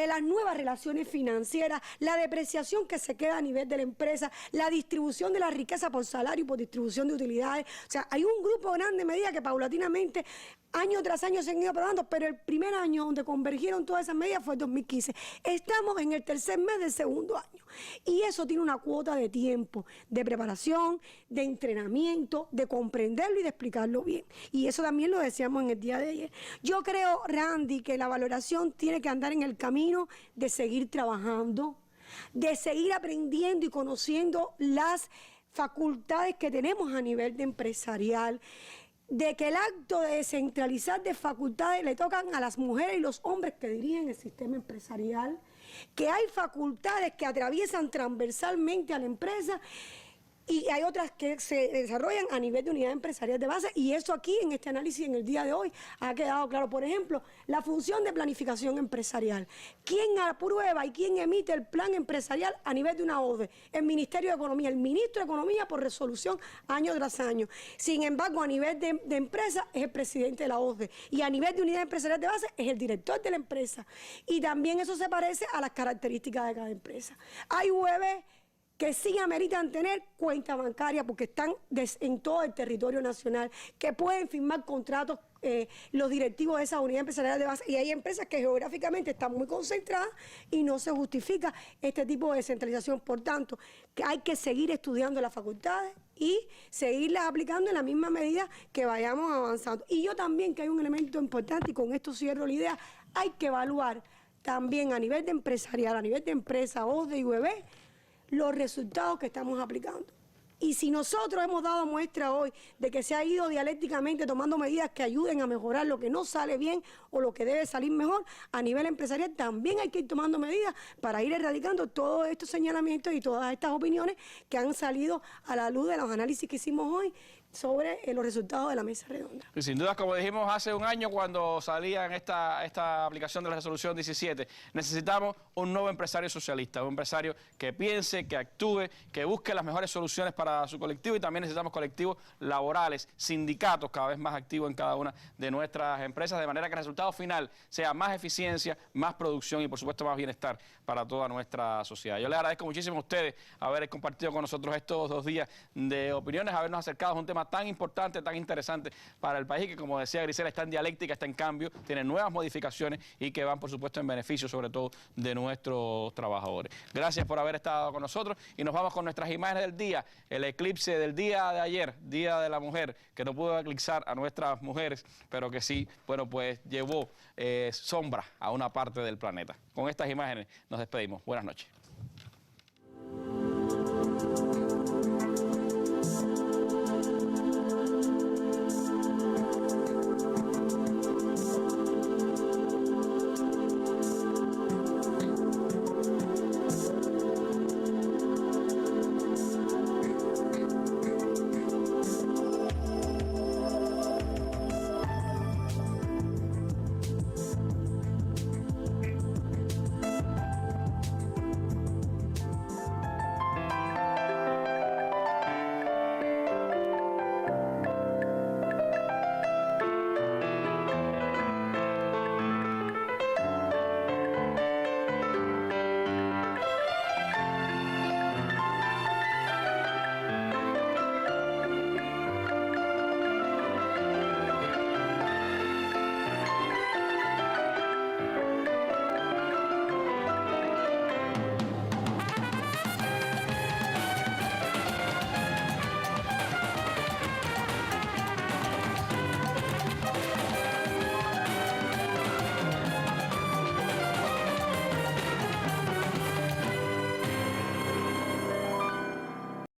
las nuevas relaciones financieras, la depreciación que se queda a nivel de la empresa, la distribución de la riqueza por salario y por distribución de utilidades. O sea, hay un grupo grande de medidas que paulatinamente, año tras año, se han ido aprobando, pero el primer año donde convergieron todas esas medidas fue el 2015. Estamos en el tercer mes del segundo año. Y eso tiene una cuota de tiempo, de preparación, de entrenamiento, de comprenderlo y de explicarlo bien. Y eso también lo decíamos en el día de ayer. Yo creo, Randy, que la valoración tiene que andar en el camino de seguir trabajando, de seguir aprendiendo y conociendo las facultades que tenemos a nivel de empresarial, de que el acto de descentralizar de facultades le tocan a las mujeres y los hombres que dirigen el sistema empresarial, que hay facultades que atraviesan transversalmente a la empresa y hay otras que se desarrollan a nivel de unidad empresarial de base, y eso aquí en este análisis en el día de hoy ha quedado claro. Por ejemplo, la función de planificación empresarial. ¿Quién aprueba y quién emite el plan empresarial a nivel de una ODE? El Ministerio de Economía, el Ministro de Economía por resolución año tras año. Sin embargo, a nivel de empresa es el presidente de la ODE, y a nivel de unidad empresarial de base es el director de la empresa. Y también eso se parece a las características de cada empresa. Hay UEB que sí ameritan tener cuenta bancaria porque están en todo el territorio nacional, que pueden firmar contratos los directivos de esa unidad empresarial de base, y hay empresas que geográficamente están muy concentradas y no se justifica este tipo de descentralización. Por tanto, que hay que seguir estudiando las facultades y seguirlas aplicando en la misma medida que vayamos avanzando. Y yo también, que hay un elemento importante, y con esto cierro la idea, hay que evaluar también a nivel de empresarial, a nivel de empresa, OSDE y UEB, los resultados que estamos aplicando. Y si nosotros hemos dado muestra hoy de que se ha ido dialécticamente tomando medidas que ayuden a mejorar lo que no sale bien o lo que debe salir mejor a nivel empresarial, también hay que ir tomando medidas para ir erradicando todos estos señalamientos y todas estas opiniones que han salido a la luz de los análisis que hicimos hoy sobre los resultados de la mesa redonda. Y sin duda, como dijimos hace un año cuando salía en esta aplicación de la resolución 17, necesitamos un nuevo empresario socialista, un empresario que piense, que actúe, que busque las mejores soluciones para su colectivo, y también necesitamos colectivos laborales, sindicatos cada vez más activos en cada una de nuestras empresas, de manera que el resultado final sea más eficiencia, más producción y por supuesto más bienestar para toda nuestra sociedad. Yo les agradezco muchísimo a ustedes haber compartido con nosotros estos 2 días de opiniones, habernos acercado a un tema tan importante, tan interesante para el país, que como decía Grisela, está en dialéctica, está en cambio, tiene nuevas modificaciones y que van por supuesto en beneficio sobre todo de nuestros trabajadores. Gracias por haber estado con nosotros y nos vamos con nuestras imágenes del día, el eclipse del día de ayer, Día de la Mujer, que no pudo eclipsar a nuestras mujeres, pero que sí, bueno, pues llevó sombra a una parte del planeta. Con estas imágenes nos despedimos. Buenas noches.